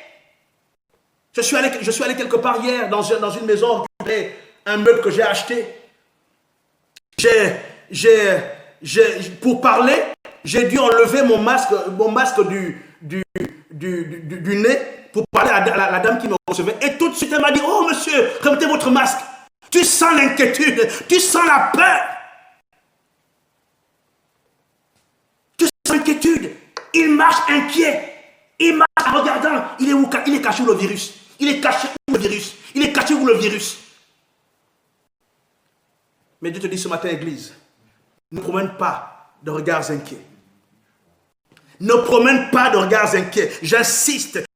Je suis allé quelque part hier dans une maison, un meuble que j'ai acheté. Pour parler, j'ai dû enlever mon masque du nez pour parler à la dame qui me recevait. Et tout de suite, elle m'a dit, oh monsieur, remettez votre masque. Tu sens l'inquiétude, tu sens la peur. Tu sens l'inquiétude. Il marche inquiet. Il marche en regardant, il est où? Il est caché où le virus? Il est caché où le virus? Il est caché où le virus? Mais Dieu te dit ce matin, Église, ne promène pas de regards inquiets. Ne promène pas de regards inquiets. J'insiste,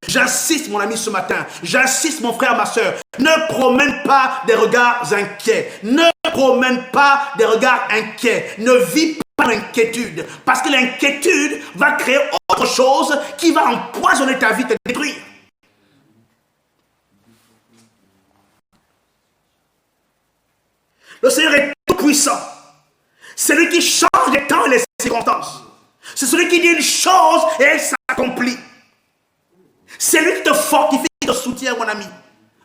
mon ami, ce matin. J'insiste, mon frère, ma soeur. Ne promène pas des regards inquiets. Ne promène pas des regards inquiets. Ne vis pas l'inquiétude. Parce que l'inquiétude va créer autre chose qui va empoisonner ta vie, te détruire. Le Seigneur est tout puissant. C'est lui qui change les temps et les circonstances. C'est celui qui dit une chose et elle s'accomplit. C'est lui qui te fortifie, qui te soutient, mon ami.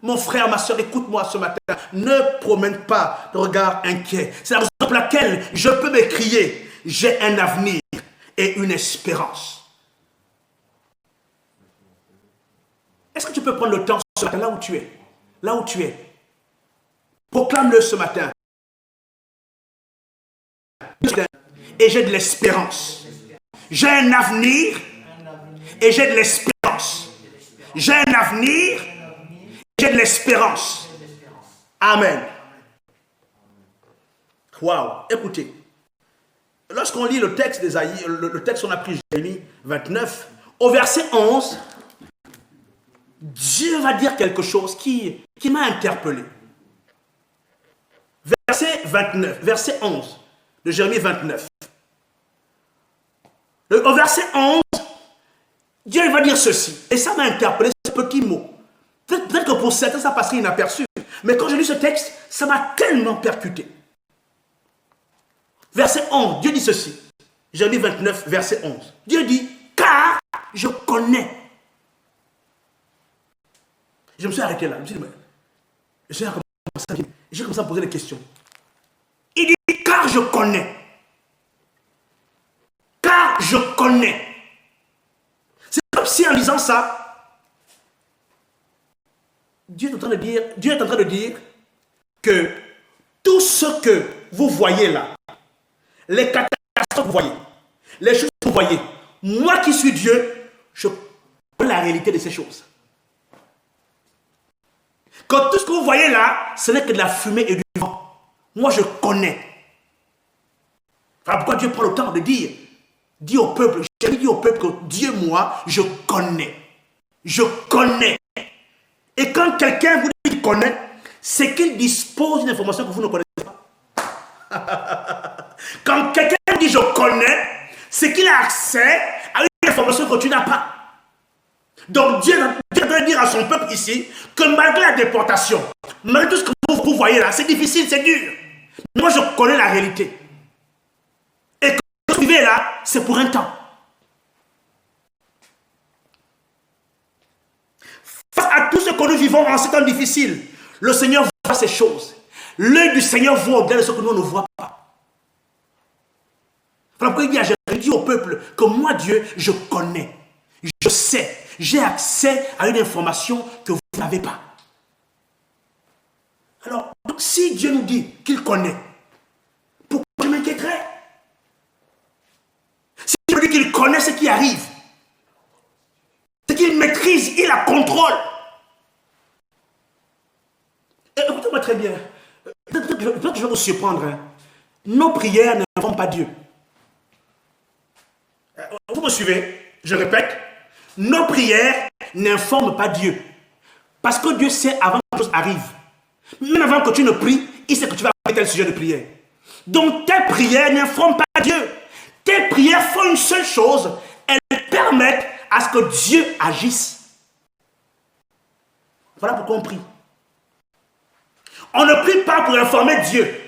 Mon frère, ma soeur, écoute-moi ce matin. Ne promène pas de regard inquiet. C'est la raison pour laquelle je peux m'écrier. J'ai un avenir et une espérance. Est-ce que tu peux prendre le temps ce matin, là où tu es? Là où tu es. Proclame-le ce matin. Et j'ai de l'espérance. J'ai un avenir et j'ai de l'espérance. J'ai un avenir et j'ai de l'espérance. Amen. Waouh. Écoutez, lorsqu'on lit le texte d'Ésaïe, le texte qu'on a pris Jérémie 29, au verset 11, Dieu va dire quelque chose qui m'a interpellé. Verset 29, verset 11 de Jérémie 29. Au verset 11, Dieu va dire ceci. Et ça m'a interpellé, ce petit mot. Peut-être que pour certains, ça passerait inaperçu. Mais quand j'ai lu ce texte, ça m'a tellement percuté. Verset 11, Dieu dit ceci. Jérémie 29, verset 11. Dieu dit, car je connais. Je me suis arrêté là. Je me suis dit, mais j'ai commencé à me poser des questions. Il dit, car je connais. Car je connais. C'est comme si en lisant ça, Dieu est en train de dire que tout ce que vous voyez là, les catastrophes que vous voyez, les choses que vous voyez, moi qui suis Dieu, je connais la réalité de ces choses. Que tout ce que vous voyez là, ce n'est que de la fumée et du vent. Moi, je connais. Alors pourquoi Dieu prend le temps de dire, dit au peuple, j'ai dit au peuple que Dieu, moi, je connais. Je connais. Et quand quelqu'un vous dit qu'il connaît, c'est qu'il dispose d'une information que vous ne connaissez pas. Quand quelqu'un vous dit je connais, c'est qu'il a accès à une information que tu n'as pas. Donc Dieu doit dire à son peuple ici que malgré la déportation, malgré tout ce que vous voyez là, c'est difficile, c'est dur. Moi je connais la réalité. Et quand vous vivez là, c'est pour un temps. Face à tout ce que nous vivons en ces temps difficiles, le Seigneur va ces choses. L'œil du Seigneur voit au-delà de ce que nous ne voit pas. Voilà pourquoi il dit à Jérémie, il dit au peuple que moi, Dieu, je connais, je sais, j'ai accès à une information que vous n'avez pas. Alors, donc, si Dieu nous dit qu'il connaît, pourquoi je m'inquiéterais? Si Dieu nous dit qu'il connaît ce qui arrive, c'est qu'il maîtrise, il la contrôle. Écoutez-moi très bien. Peut-être que je vais vous surprendre. Hein. Nos prières n'informent pas Dieu. Vous me suivez? Je répète. Nos prières n'informent pas Dieu. Parce que Dieu sait avant que les choses arrivent. Même avant que tu ne pries, il sait que tu vas avoir tel sujet de prière. Donc tes prières n'informent pas Dieu. Tes prières font une seule chose. Elles permettent à ce que Dieu agisse. Voilà pourquoi on prie. On ne prie pas pour informer Dieu.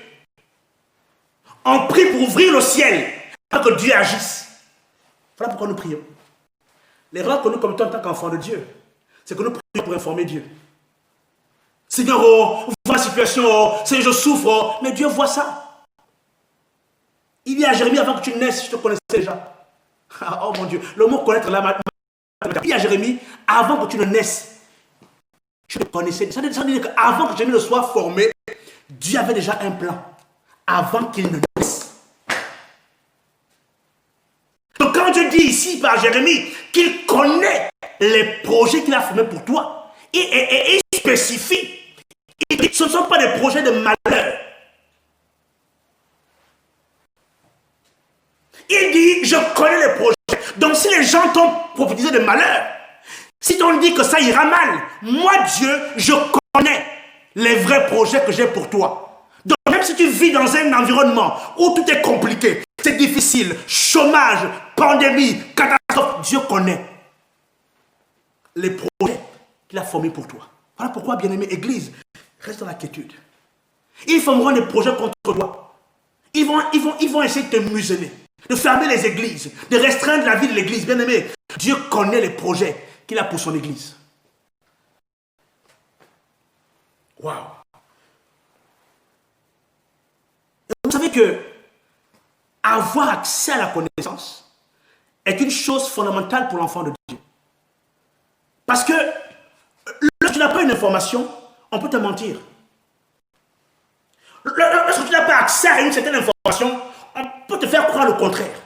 On prie pour ouvrir le ciel afin que Dieu agisse. Voilà pourquoi nous prions. L'erreur que nous commettons en tant qu'enfants de Dieu, c'est que nous prions pour informer Dieu. Seigneur, oh, vois la situation, oh, Seigneur, je souffre, oh. Mais Dieu voit ça. Il dit à Jérémie, avant que tu naisses, je te connaissais déjà. Oh mon Dieu, le mot connaître là, il dit à Jérémie, avant que tu ne naisses, je te connaissais. Ça veut dire qu'avant que Jérémie ne soit formé, Dieu avait déjà un plan. Avant qu'il ne naisse. Donc quand Dieu dit ici par Jérémie qu'il connaît les projets qu'il a formés pour toi, et il spécifie, il dit, ce ne sont pas des projets de malheur. Il dit, je connais les projets. Donc si les gens t'ont prophétisé de malheur, si on dit que ça ira mal, moi Dieu, je connais les vrais projets que j'ai pour toi. Donc même si tu vis dans un environnement où tout est compliqué, c'est difficile, chômage, pandémie, catastrophe, Dieu connaît les projets qu'il a formés pour toi. Voilà pourquoi, bien-aimé, Église, reste dans la quiétude. Ils formeront des projets contre toi. Ils vont essayer de te museler, de fermer les églises, de restreindre la vie de l'église. Bien-aimé, Dieu connaît les projets qu'il a pour son église. Waouh! Vous savez que avoir accès à la connaissance est une chose fondamentale pour l'enfant de Dieu. Parce que lorsque tu n'as pas une information, on peut te mentir. Lorsque tu n'as pas accès à une certaine information, on peut te faire croire le contraire.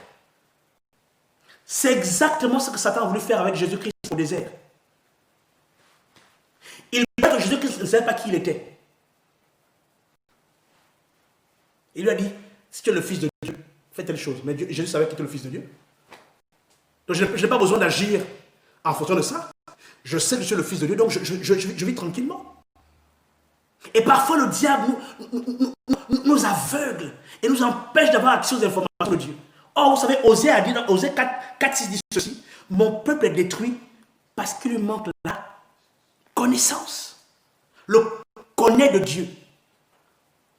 C'est exactement ce que Satan a voulu faire avec Jésus-Christ au désert. Il voulait que Jésus-Christ ne savait pas qui il était. Il lui a dit, si tu es le fils de Dieu, fais telle chose. Mais Jésus savait qu'il était le fils de Dieu. Donc je n'ai pas besoin d'agir en fonction de ça. Je sais que je suis le fils de Dieu, donc je vis tranquillement. Et parfois le diable nous aveugle et nous empêche d'avoir accès aux informations de Dieu. Or, vous savez, Osée a dit dans Osée 4:6 dit ceci, mon peuple est détruit parce qu'il lui manque la connaissance. Le connaît de Dieu.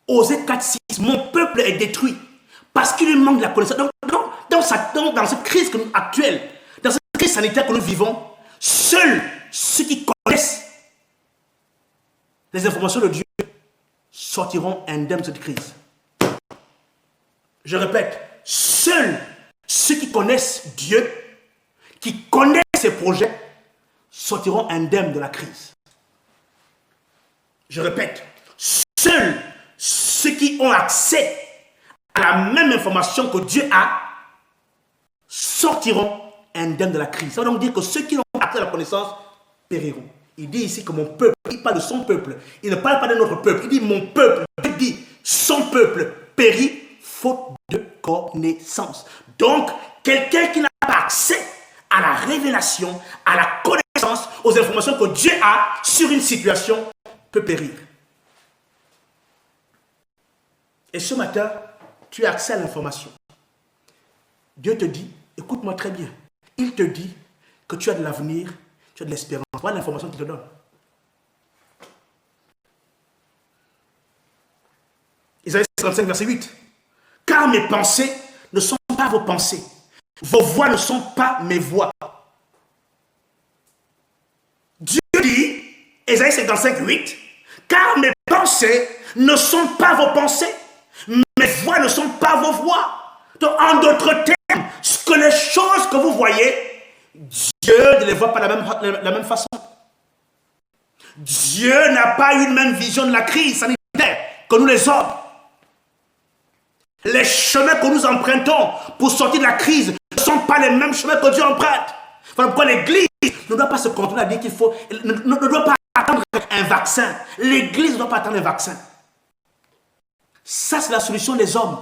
Osée 4:6, mon peuple est détruit parce qu'il lui manque la connaissance. Donc, dans cette crise actuelle, dans cette crise sanitaire que nous vivons, seuls ceux qui connaissent les informations de Dieu sortiront indemnes de cette crise. Je répète, seuls ceux qui connaissent Dieu, qui connaissent ses projets, sortiront indemnes de la crise. Je répète, seuls ceux qui ont accès à la même information que Dieu a, sortiront indemnes de la crise. Ça veut donc dire que ceux qui ont accès à la connaissance périront. Il dit ici que mon peuple, il parle de son peuple. Il ne parle pas de notre peuple. Il dit mon peuple. Il dit son peuple périt faute de connaissance. Donc, quelqu'un qui n'a pas accès à la révélation, à la connaissance, aux informations que Dieu a sur une situation, peut périr. Et ce matin, tu as accès à l'information. Dieu te dit, écoute-moi très bien, il te dit que tu as de l'avenir, tu as de l'espérance. Voilà l'information qu'il te donne. Isaïe 55, verset 8. Car mes pensées ne sont pas vos pensées. Vos voix ne sont pas mes voix. Dieu dit, Isaïe 55, 8. Car mes pensées pensées ne sont pas vos pensées. Mes voix ne sont pas vos voix. Donc, en d'autres termes, que les choses que vous voyez, Dieu ne les voit pas de la même façon. Dieu n'a pas une même vision de la crise sanitaire que nous les hommes. Les chemins que nous empruntons pour sortir de la crise ne sont pas les mêmes chemins que Dieu emprunte. Voilà pourquoi l'Église ne doit pas se contrôler à dire qu'il faut, ne doit pas attendre un vaccin. L'Église ne doit pas attendre un vaccin. Ça, c'est la solution des hommes.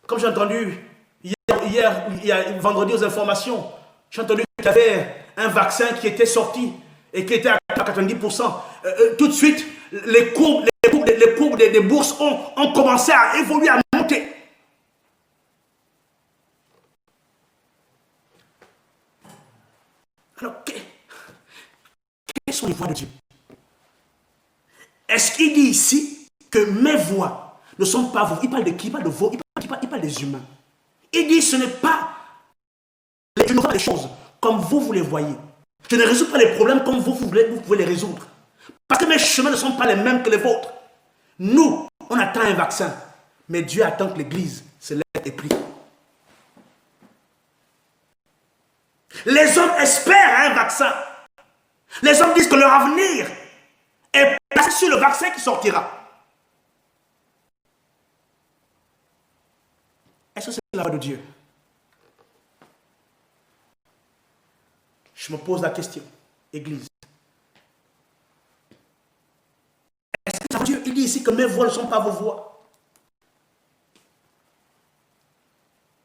Comme j'ai entendu vendredi aux informations, j'ai entendu qu'il y avait un vaccin qui était sorti et qui était à 90%. Tout de suite, les courbes des bourses ont commencé à évoluer, à monter. Alors, quelles sont les voies de Dieu? Est-ce qu'il dit ici que mes voix ne sont pas vous? Il parle de qui? Il parle de vous, il parle des humains. Il dit ce n'est pas, je ne vois pas les choses comme vous les voyez. Je ne résous pas les problèmes comme vous pouvez les résoudre. Parce que mes chemins ne sont pas les mêmes que les vôtres. Nous, on attend un vaccin. Mais Dieu attend que l'Église se lève et prie. Les hommes espèrent un vaccin. Les hommes disent que leur avenir est placé sur le vaccin qui sortira. Est-ce que c'est la voix de Dieu? Je me pose la question, Église. Est-ce que c'est la voix de Dieu? Il dit ici que mes voix ne sont pas vos voix.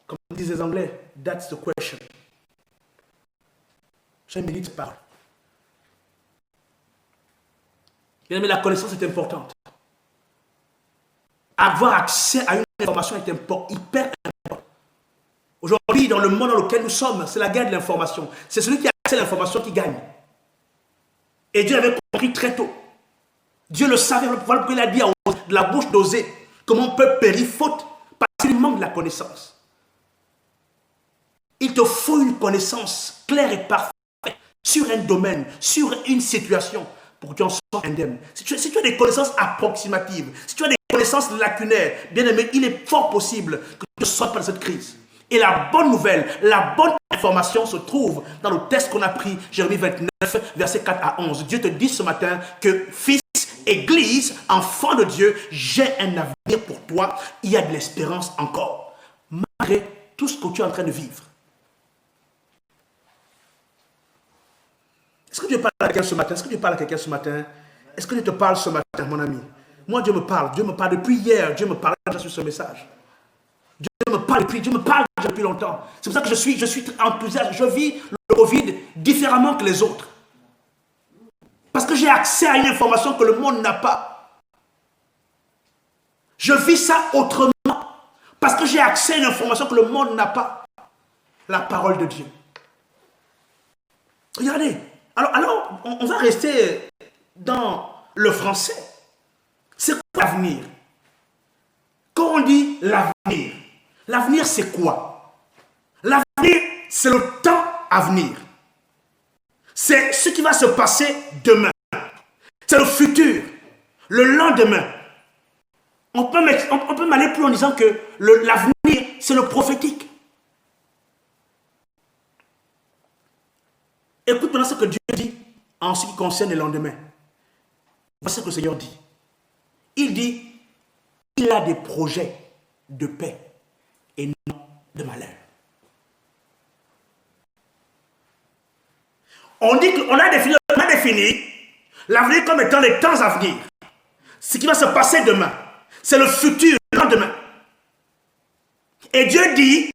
Comme disent les Anglais, that's the question. J'ai une minute parole. Bien aimé, la connaissance est importante. Avoir accès à une information est hyper important. Aujourd'hui, dans le monde dans lequel nous sommes, c'est la guerre de l'information. C'est celui qui a accès à l'information qui gagne. Et Dieu l'avait compris très tôt. Dieu le savait, voilà pourquoi il a dit de la bouche d'Osée que mon peuple périt faute parce qu'il manque de la connaissance. Il te faut une connaissance claire et parfaite sur un domaine, sur une situation, pour que tu en sois indemne. Si tu as des connaissances approximatives, si tu as des connaissances lacunaires, bien aimé, il est fort possible que tu ne sortes pas de cette crise. Et la bonne nouvelle, la bonne information se trouve dans le texte qu'on a pris, Jérémie 29, versets 4 à 11. Dieu te dit ce matin que fils, église, enfant de Dieu, j'ai un avenir pour toi. Il y a de l'espérance encore, malgré tout ce que tu es en train de vivre. Est-ce que Dieu parle à quelqu'un ce matin? Est-ce que Dieu parle à quelqu'un ce matin? Est-ce que Dieu te parle ce matin, mon ami? Moi, Dieu me parle depuis hier. Dieu me parle déjà sur ce message. Dieu me parle depuis longtemps. C'est pour ça que je suis enthousiaste. Je vis le Covid différemment que les autres. Parce que j'ai accès à une information que le monde n'a pas. Je vis ça autrement. Parce que j'ai accès à une information que le monde n'a pas. La parole de Dieu. Regardez. Alors, on va rester dans le français. C'est quoi l'avenir? Quand on dit l'avenir c'est quoi? L'avenir, c'est le temps à venir. C'est ce qui va se passer demain. C'est le futur, le lendemain. On peut m'aller plus en disant que l'avenir, c'est le prophétique. Écoute maintenant ce que Dieu dit en ce qui concerne le lendemain. Voici ce que le Seigneur dit. Il dit, il a des projets de paix et non de malheur. On dit qu'on a défini l'avenir comme étant les temps à venir. Ce qui va se passer demain. C'est le futur, le lendemain. Et Dieu dit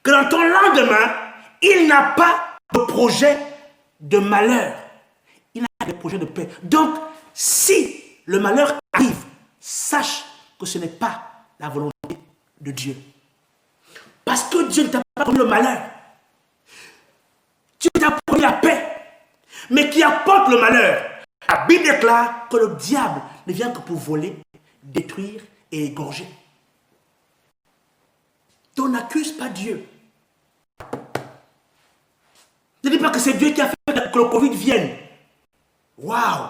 que dans ton lendemain, il n'a pas de projet de malheur. Il a des projets de paix. Donc, si le malheur arrive, sache que ce n'est pas la volonté de Dieu. Parce que Dieu ne t'a pas promis le malheur. Dieu t'a promis la paix. Mais qui apporte le malheur. La Bible déclare que le diable ne vient que pour voler, détruire et égorger. Donc n'accuse pas Dieu. Ne dis pas que c'est Dieu qui a fait que le Covid vienne. Waouh!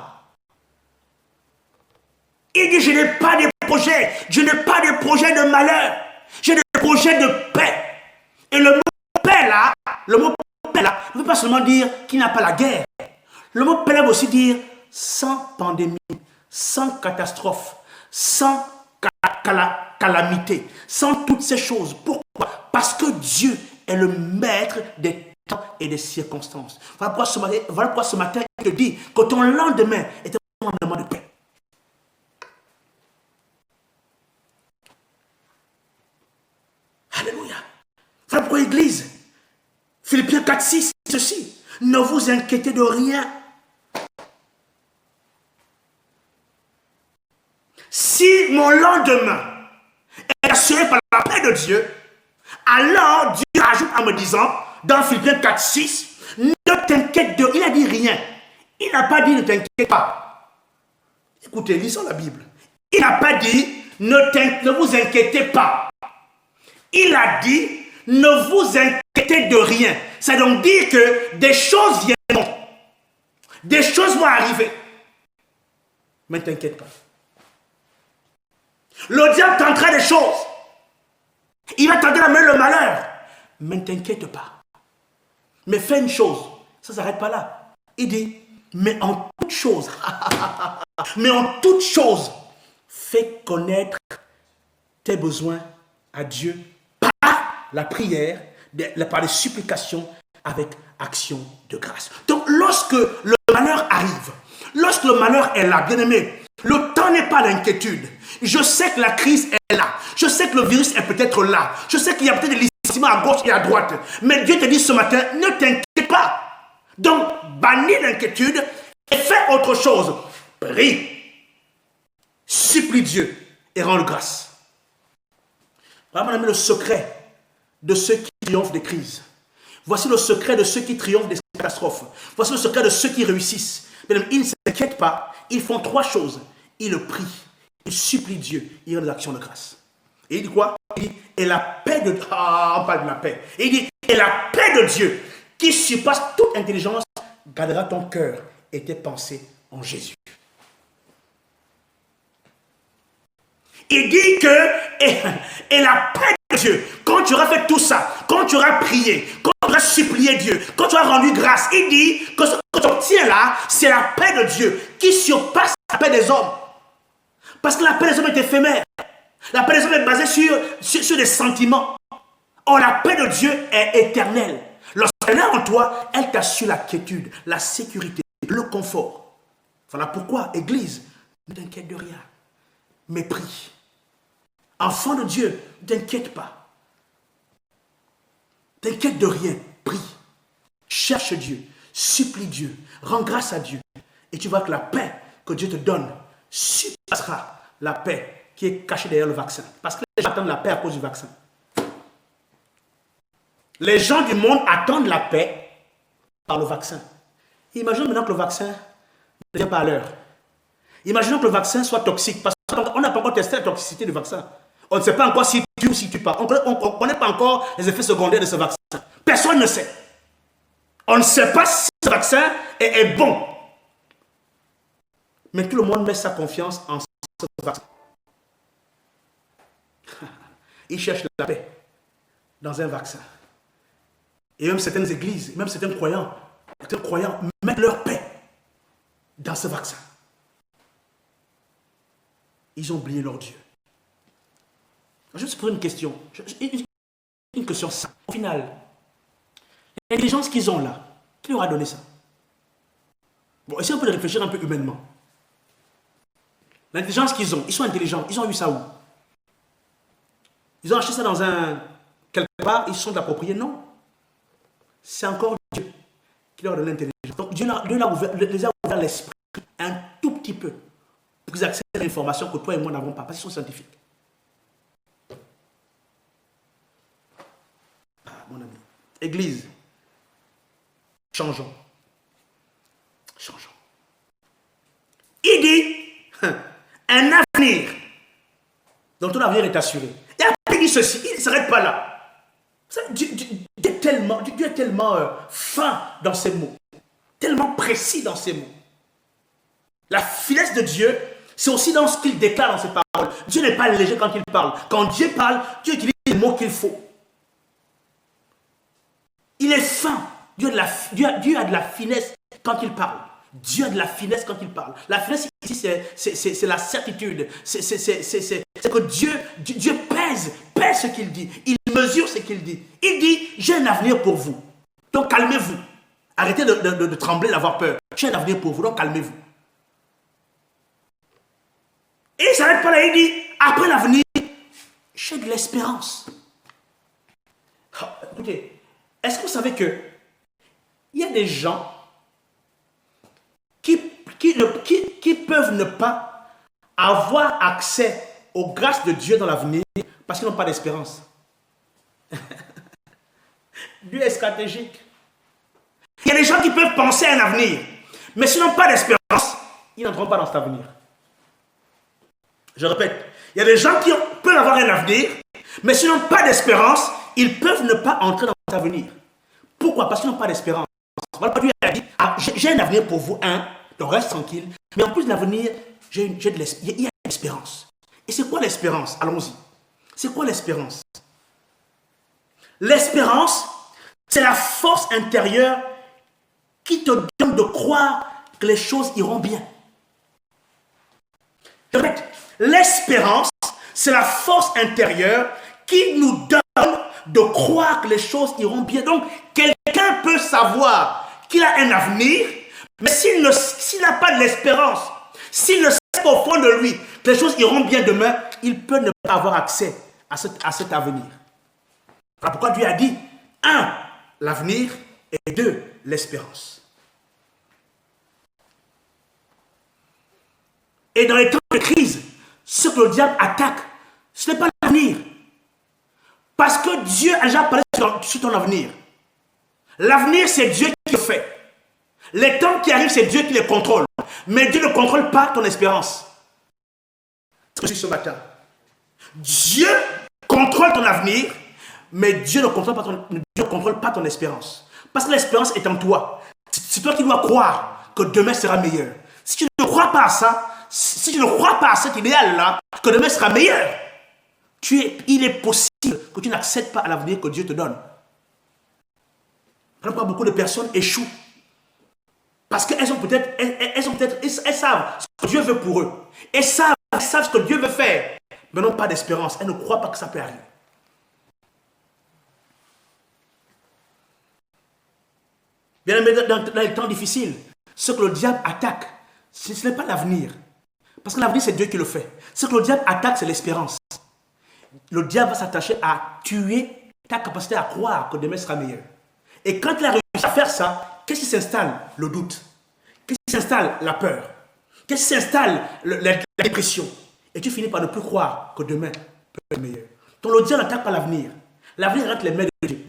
Il dit, je n'ai pas de projet. Je n'ai pas de projet de malheur. J'ai des projets de paix. Et le mot paix là, ne veut pas seulement dire qu'il n'y a pas la guerre. Le mot paix veut aussi dire sans pandémie, sans catastrophe, sans calamité, sans toutes ces choses. Pourquoi? Parce que Dieu est le maître des temps et des circonstances. Voilà pourquoi ce matin, il te dit que ton lendemain est un lendemain de paix. Alléluia. Voilà pourquoi l'Église, Philippiens 4, 6, ceci, ne vous inquiétez de rien. Si mon lendemain est assuré par la paix de Dieu, alors Dieu ajoute en me disant, dans Philippiens 4, 6, ne t'inquiète de... Il n'a dit rien. Il n'a pas dit ne t'inquiète pas. Écoutez, lisons la Bible. Il n'a pas dit ne vous inquiétez pas. Il a dit ne vous inquiétez de rien. Ça veut donc dire que des choses viendront. Des choses vont arriver. Mais ne t'inquiète pas. Le diable tentera des choses. Il va tenter d'amener le malheur. Mais ne t'inquiète pas. Mais fais une chose. Ça ne s'arrête pas là. Il dit, mais en toute chose, fais connaître tes besoins à Dieu par la prière, par les supplications avec action de grâce. Donc lorsque le malheur arrive, lorsque le malheur est là, bien aimé, le temps n'est pas l'inquiétude. Je sais que la crise est là. Je sais que le virus est peut-être là. Je sais qu'il y a peut-être des licenciements à gauche et à droite. Mais Dieu te dit ce matin, ne t'inquiète pas. Donc, bannis l'inquiétude et fais autre chose. Prie. Supplie Dieu et rends grâce. Voilà, mon ami, le secret de ceux qui triomphent des crises. Voici le secret de ceux qui triomphent des catastrophes. Voici le secret de ceux qui réussissent. Ils ne s'inquiètent pas. Ils font trois choses. Ils le prient. Ils supplient Dieu. Ils ont des actions de grâce. Et il dit quoi? Il dit, et la paix de Dieu. Ah, on parle de la paix. Et il dit, et la paix de Dieu, qui surpasse toute intelligence, gardera ton cœur et tes pensées en Jésus. Il dit que, et la paix de Dieu, quand tu auras fait tout ça, quand tu auras prié, quand tu auras supplié Dieu, quand tu auras rendu grâce, il dit que ce que tu obtiens là, c'est la paix de Dieu qui surpasse la paix des hommes. Parce que la paix des hommes est éphémère. La paix des hommes est basée sur des sentiments. Or, la paix de Dieu est éternelle. Lorsqu'elle est en toi, elle t'assure la quiétude, la sécurité, le confort. Voilà pourquoi, Église, ne t'inquiète de rien, mais prie. Enfant de Dieu, ne t'inquiète pas. T'inquiète de rien, prie. Cherche Dieu, supplie Dieu, rends grâce à Dieu. Et tu vois que la paix que Dieu te donne surpassera la paix qui est cachée derrière le vaccin. Parce que les gens attendent la paix à cause du vaccin. Les gens du monde attendent la paix par le vaccin. Imagine maintenant que le vaccin ne vient pas à l'heure. Imaginons que le vaccin soit toxique. Parce qu'on n'a pas encore testé la toxicité du vaccin. On ne sait pas encore si tu ou si tu pas. On ne connaît pas encore les effets secondaires de ce vaccin. Personne ne sait. On ne sait pas si ce vaccin est bon. Mais tout le monde met sa confiance en ce vaccin. Ils cherchent la paix dans un vaccin. Et même certaines églises, même certains croyants mettent leur paix dans ce vaccin. Ils ont oublié leur Dieu. Je vais te poser une question. Une question simple. Au final, l'intelligence qu'ils ont là, qui leur a donné ça? Bon, essayez un peu de réfléchir un peu humainement. L'intelligence qu'ils ont, ils sont intelligents. Ils ont eu ça où? Ils ont acheté ça dans quelque part, ils se sont appropriés? Non. C'est encore Dieu qui leur donne l'intelligence. Donc Dieu les a ouvert l'esprit un tout petit peu pour qu'ils accèdent à l'information que toi et moi n'avons pas, parce qu'ils sont scientifiques. Ah, mon ami. Église, changeons. Changeons. Il dit un avenir dont ton avenir est assuré. Et après il dit ceci, il ne s'arrête pas là. Dieu est tellement fin dans ses mots, tellement précis dans ses mots. La finesse de Dieu C'est aussi dans ce qu'il déclare dans ses paroles. Dieu n'est pas léger quand il parle. Quand Dieu parle, Dieu utilise les mots qu'il faut. Il est fin. Dieu a de la finesse quand il parle. Dieu a de la finesse quand il parle. La finesse ici, c'est la certitude. C'est que Dieu pèse ce qu'il dit. Il mesure ce qu'il dit. Il dit, j'ai un avenir pour vous. Donc calmez-vous. Arrêtez de trembler, d'avoir peur. J'ai un avenir pour vous, donc calmez-vous. Et il ne s'arrête pas là, il dit, après l'avenir, j'ai de l'espérance. Oh, écoutez, est-ce que vous savez que il y a des gens qui peuvent ne pas avoir accès aux grâces de Dieu dans l'avenir parce qu'ils n'ont pas d'espérance. Dieu est stratégique. Il y a des gens qui peuvent penser à un avenir, mais s'ils n'ont pas d'espérance, ils n'entreront pas dans cet avenir. Je répète, il y a des gens qui peuvent avoir un avenir, mais s'ils n'ont pas d'espérance, ils peuvent ne pas entrer dans cet avenir. Pourquoi? Parce qu'ils n'ont pas d'espérance. Dieu a dit, j'ai un avenir pour vous, donc reste tranquille. Mais en plus de l'avenir, il y a l'espérance. Et c'est quoi l'espérance? Allons-y. C'est quoi l'espérance? L'espérance, c'est la force intérieure qui te donne de croire que les choses iront bien. Je répète, l'espérance, c'est la force intérieure qui nous donne de croire que les choses iront bien. Donc, quelqu'un peut savoir qu'il a un avenir, mais s'il n'a pas de l'espérance, s'il ne sait pas au fond de lui que les choses iront bien demain, il peut ne pas avoir accès à cet avenir. Voilà pourquoi Dieu a dit, 1, l'avenir, et 2, l'espérance. Et dans les temps de crise, ce que le diable attaque, ce n'est pas l'avenir. Parce que Dieu a déjà parlé sur ton avenir. L'avenir, c'est Dieu qui le fait. Les temps qui arrivent, c'est Dieu qui les contrôle. Mais Dieu ne contrôle pas ton espérance. C'est ce que je dis ce matin. Dieu contrôle ton avenir, mais Dieu ne contrôle pas ton espérance. Parce que l'espérance est en toi. C'est toi qui dois croire que demain sera meilleur. Si tu ne crois pas à ça, si tu ne crois pas à cet idéal-là, que demain sera meilleur, il est possible que tu n'accèdes pas à l'avenir que Dieu te donne. Pourquoi beaucoup de personnes échouent? Parce qu'elles savent ce que Dieu veut pour eux. Elles savent ce que Dieu veut faire, mais n'ont pas d'espérance. Elles ne croient pas que ça peut arriver. Bien aimé, dans les temps difficiles, ce que le diable attaque, ce n'est pas l'avenir. Parce que l'avenir, c'est Dieu qui le fait. Ce que le diable attaque, c'est l'espérance. Le diable va s'attacher à tuer ta capacité à croire que demain sera meilleur. Et quand il a réussi à faire ça, qu'est-ce qui s'installe? Le doute. Qu'est-ce qui s'installe? La peur. Qu'est-ce qui s'installe? La dépression. Et tu finis par ne plus croire que demain peut être meilleur. Donc le diable n'attaque pas l'avenir. L'avenir rentre les mains de Dieu.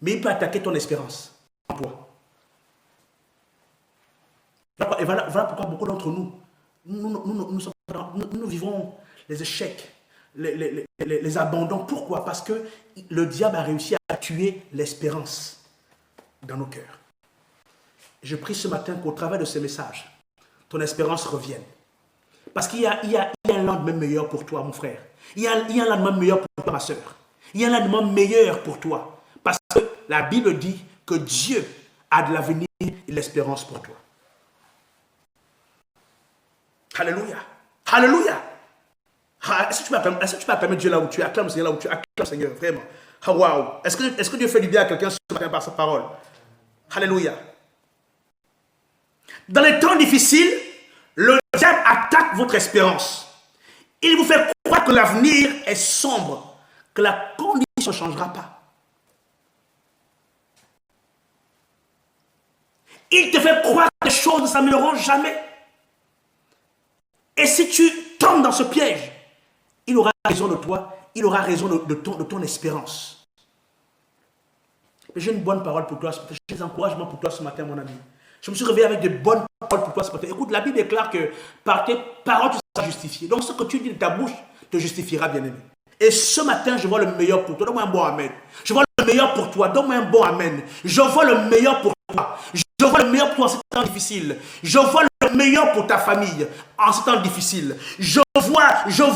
Mais il peut attaquer ton espérance en toi. Et voilà pourquoi beaucoup d'entre nous vivons les échecs, les abandons. Pourquoi? Parce que le diable a réussi à tuer l'espérance dans nos cœurs. Je prie ce matin qu'au travers de ce message, ton espérance revienne. Parce qu'il y a un lendemain meilleur pour toi, mon frère. Il y a un lendemain meilleur pour toi, ma soeur. Il y a un lendemain meilleur pour toi. Parce que la Bible dit que Dieu a de l'avenir et de l'espérance pour toi. Alléluia. Alléluia. Est-ce que tu peux acclamer Dieu là où tu es? Acclame le Seigneur là où tu es. Acclame le Seigneur, vraiment. Oh, wow. Est-ce que Dieu fait du bien à quelqu'un ce matin par sa parole? Alléluia. Dans les temps difficiles, le diable attaque votre espérance. Il vous fait croire que l'avenir est sombre, que la condition ne changera pas. Il te fait croire que les choses ne s'amélioreront jamais. Et si tu tombes dans ce piège, il aura raison de toi, il aura raison de ton espérance. J'ai une bonne parole pour toi, j'ai des encouragements pour toi ce matin, mon ami. Je me suis réveillé avec de bonnes paroles pour toi ce matin. Écoute, la Bible déclare que par tes paroles, tu seras justifié. Donc, ce que tu dis de ta bouche te justifiera, bien-aimé. Et ce matin, je vois le meilleur pour toi. Donne-moi un bon amen. Je vois le meilleur pour toi. Donne-moi un bon amen. Je vois le meilleur pour toi. Je Je vois le meilleur pour toi en ces temps difficiles. Je vois le meilleur pour ta famille en ces temps difficiles. Je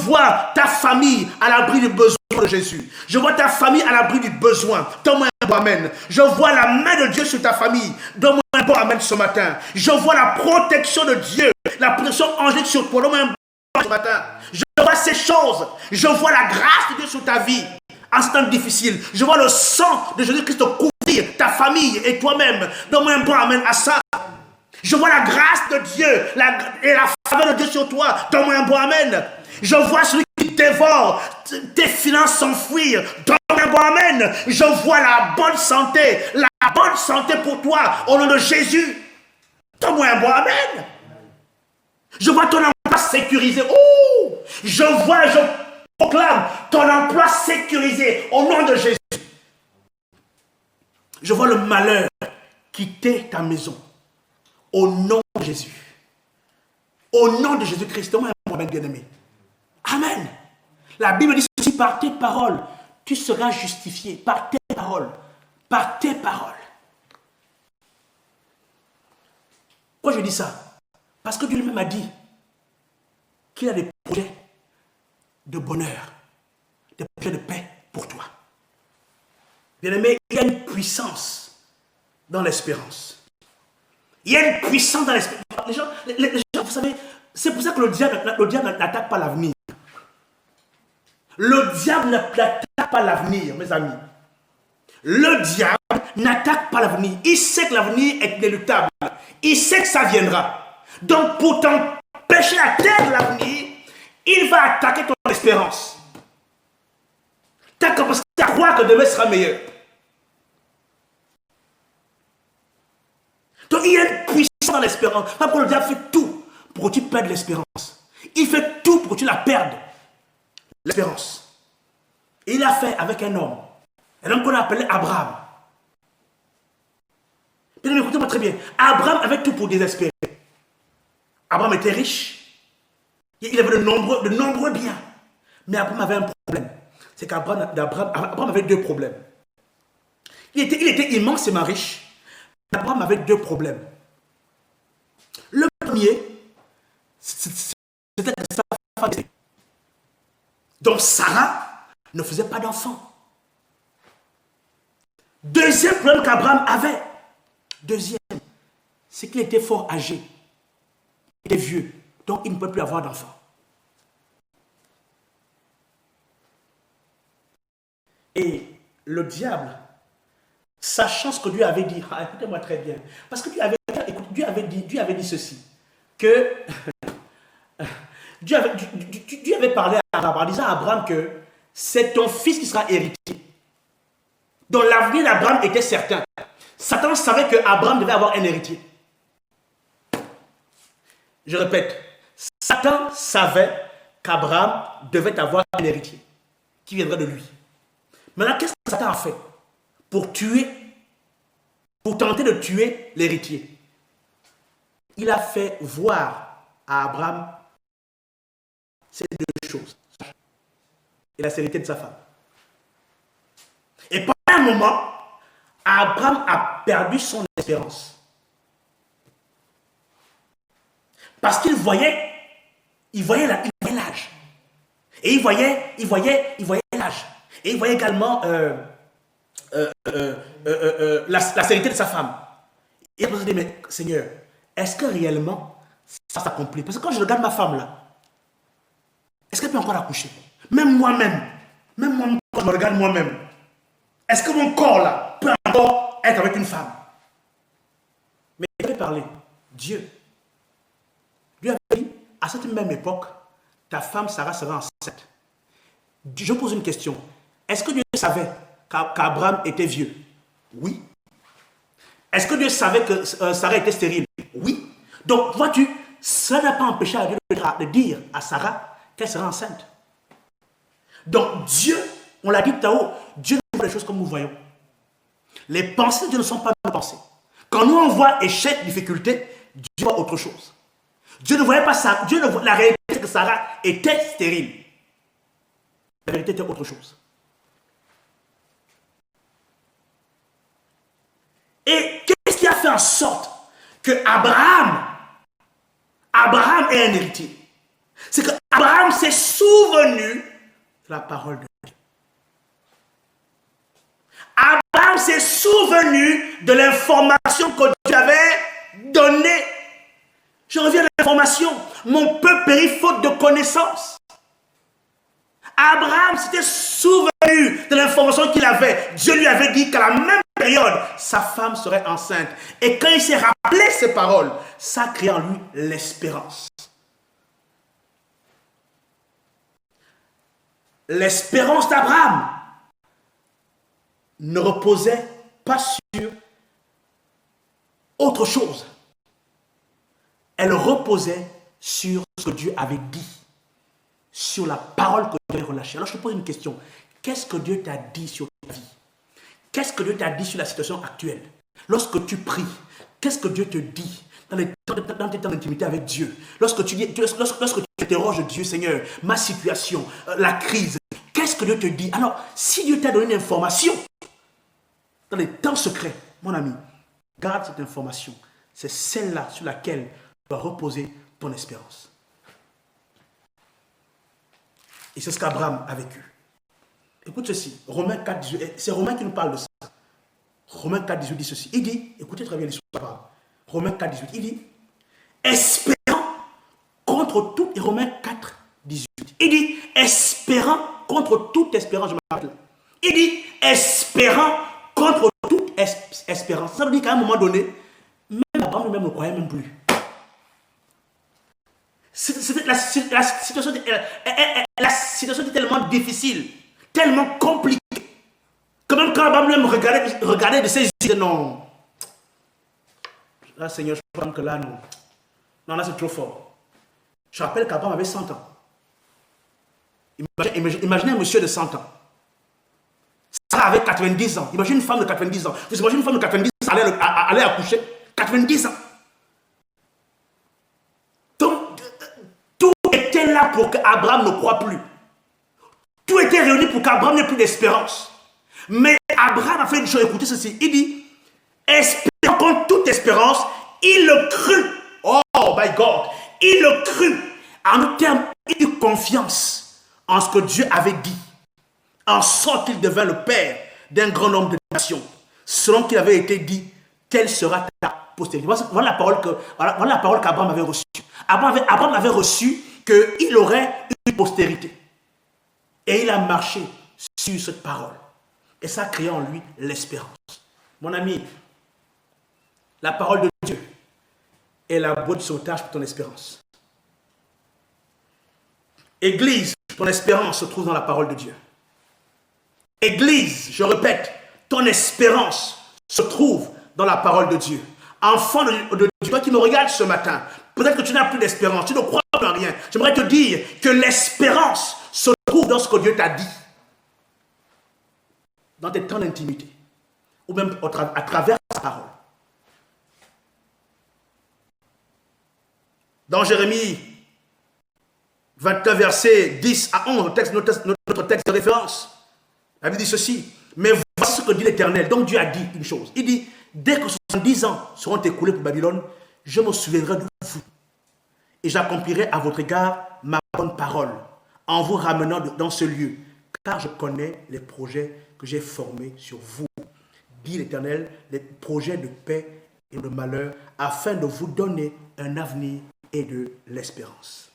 vois ta famille à l'abri du besoin de Jésus. Je vois ta famille à l'abri du besoin. Donne-moi un bon amen. Je vois la main de Dieu sur ta famille. Donne-moi un bon amen ce matin. Je vois la protection de Dieu, la protection angélique sur toi. Donne-moi un bon amen ce matin. Je vois ces choses. Je vois la grâce de Dieu sur ta vie en ce temps difficile. Je vois le sang de Jésus-Christ couvrir ta famille et toi-même. Donne-moi un bon amen à ça. Je vois la grâce de Dieu et la faveur de Dieu sur toi. Donne-moi un bon amen. Je vois celui qui dévore tes finances s'enfuir. Donne-moi un bon amen. Je vois la bonne santé pour toi au nom de Jésus. Donne-moi un bon amen. Je vois ton emploi sécurisé. Oh, je proclame ton emploi sécurisé au nom de Jésus. Je vois le malheur quitter ta maison au nom de Jésus. Au nom de Jésus-Christ, donne-moi un bon bien-aimé. Amen. La Bible dit ceci, par tes paroles, tu seras justifié. Par tes paroles. Par tes paroles. Pourquoi je dis ça? Parce que Dieu lui-même a dit qu'il a des projets de bonheur, des projets de paix pour toi. Bien-aimé, il y a une puissance dans l'espérance. Il y a une puissance dans l'espérance. Les gens, vous savez, c'est pour ça que le diable n'attaque pas l'avenir. Le diable n'attaque pas l'avenir, mes amis. Le diable n'attaque pas l'avenir. Il sait que l'avenir est inéluctable. Il sait que ça viendra. Donc, pour t'empêcher d'atteindre l'avenir, il va attaquer ton espérance. Ta capacité à croire que demain sera meilleur. Donc, il y a une puissance dans l'espérance. Parce que le diable fait tout pour que tu perdes l'espérance. Il fait tout pour que tu la perdes. L'espérance. Et il l'a fait avec un homme qu'on a appelé Abraham. Écoutez-moi très bien. Abraham avait tout pour désespérer. Abraham était riche. Il avait de nombreux biens. Mais Abraham avait un problème. C'est qu'Abraham avait deux problèmes. Il était immensément riche. Abraham avait deux problèmes. Le premier, c'était que sa femme. Donc Sarah ne faisait pas d'enfant. Deuxième problème qu'Abraham avait, c'est qu'il était fort âgé. Il était vieux, donc il ne peut plus avoir d'enfant. Et le diable, sachant ce que Dieu avait dit, écoutez-moi très bien, parce que Dieu avait dit ceci, que Dieu avait parlé à Abraham, en disant à Abraham que c'est ton fils qui sera héritier. Donc l'avenir d'Abraham était certain. Satan savait qu'Abraham devait avoir un héritier. Je répète, Satan savait qu'Abraham devait avoir un héritier qui viendrait de lui. Maintenant, qu'est-ce que Satan a fait pour tenter de tuer l'héritier? Il a fait voir à Abraham ces deux choses et la sécurité de sa femme. Et pendant un moment, Abraham a perdu son espérance. Parce qu'il voyait l'âge. Et il voyait l'âge. Et il voyait également la sécurité de sa femme. Et il a dit, mais Seigneur, est-ce que réellement ça s'accomplit? Parce que quand je regarde ma femme là, est-ce qu'elle peut encore accoucher? Même moi-même, quand je me regarde moi-même, est-ce que mon corps là peut encore être avec une femme? Mais il avait parlé, Dieu avait dit, à cette même époque, ta femme Sarah sera enceinte. Je pose une question. Est-ce que Dieu savait qu'Abraham était vieux? Oui. Est-ce que Dieu savait que Sarah était stérile? Oui. Donc, vois-tu, cela n'a pas empêché à Dieu de dire à Sarah qu'elle sera enceinte. Donc, Dieu, on l'a dit tout à l'heure, Dieu ne voit les choses comme nous voyons. Les pensées de Dieu ne sont pas nos pensées. Quand nous, on voit échec, difficulté, Dieu voit autre chose. Dieu ne voyait pas ça. La réalité, c'est que Sarah était stérile. La réalité était autre chose. Et qu'est-ce qui a fait en sorte que Abraham est un héritier. C'est que Abraham s'est souvenu de la parole de Dieu. Abraham s'est souvenu de l'information que Dieu avait donnée. Je reviens à l'information. Mon peuple périt faute de connaissance. Abraham s'était souvenu de l'information qu'il avait. Dieu lui avait dit qu'à la même période, sa femme serait enceinte. Et quand il s'est rappelé ces paroles, ça a créé en lui l'espérance. L'espérance d'Abraham ne reposait pas sur autre chose. Elle reposait sur ce que Dieu avait dit, sur la parole que Dieu avait relâchée. Alors je te pose une question. Qu'est-ce que Dieu t'a dit sur ta vie? Qu'est-ce que Dieu t'a dit sur la situation actuelle? Lorsque tu pries, qu'est-ce que Dieu te dit dans tes temps d'intimité avec Dieu? Lorsque tu interroges Dieu, Seigneur, ma situation, la crise, qu'est-ce que Dieu te dit? Alors, si Dieu t'a donné une information dans les temps secrets, mon ami, garde cette information. C'est celle-là sur laquelle doit reposer ton espérance. Et c'est ce qu'Abraham a vécu. Écoute ceci, Romains 4, 18, c'est Romain qui nous parle de ça. Romains 4, 18 dit ceci. Il dit, écoutez très bien l'histoire d'Abraham. Romains 4, 18, il dit, espérant contre tout, et Romains 4, 18, il dit, espérant contre toute espérance, je me rappelle. Il dit, espérant contre toute espérance. Ça veut dire qu'à un moment donné, même Abraham lui-même ne croyait même plus. La situation était tellement difficile, tellement compliquée, que même quand Abraham lui-même regardait de ses yeux, il disait non. Là, Seigneur, je pense que là, non. Non, là, c'est trop fort. Je rappelle qu'Abraham avait 100 ans. Imaginez un monsieur de 100 ans. Sarah avait 90 ans. Imaginez une femme de 90 ans. Vous imaginez une femme de 90 ans aller accoucher? 90 ans. Donc, tout était là pour qu'Abraham ne croie plus. Tout était réuni pour qu'Abraham n'ait plus d'espérance. Mais Abraham a fait une chose, écoutez ceci. Il dit, espérant contre toute espérance, il le crut. Oh my God. Il le crut. En d'autres termes, il eut confiance en ce que Dieu avait dit. En sorte qu'il devint le père d'un grand nombre de nations. Selon qu'il avait été dit, telle sera ta postérité. Voilà la parole qu'Abraham avait reçue. Abraham avait reçu qu'il aurait une postérité. Et il a marché sur cette parole. Et ça a créé en lui l'espérance. Mon ami, la parole de Dieu est la boîte de sauvetage pour ton espérance. Église, ton espérance se trouve dans la parole de Dieu. Église, je répète, ton espérance se trouve dans la parole de Dieu. Enfant de Dieu, toi qui me regardes ce matin, peut-être que tu n'as plus d'espérance, tu ne crois plus en rien. J'aimerais te dire que l'espérance se trouve dans ce que Dieu t'a dit. Dans tes temps d'intimité. Ou même à travers sa parole. Dans Jérémie 29, versets 10 à 11, notre texte de référence, la Bible dit ceci. Mais voici ce que dit l'Éternel. Donc Dieu a dit une chose. Il dit, dès que 70 ans seront écoulés pour Babylone, je me souviendrai de vous. Et j'accomplirai à votre égard ma bonne parole, en vous ramenant dans ce lieu. Car je connais les projets que j'ai formés sur vous, dit l'Éternel, les projets de paix et de malheur, afin de vous donner un avenir et de l'espérance.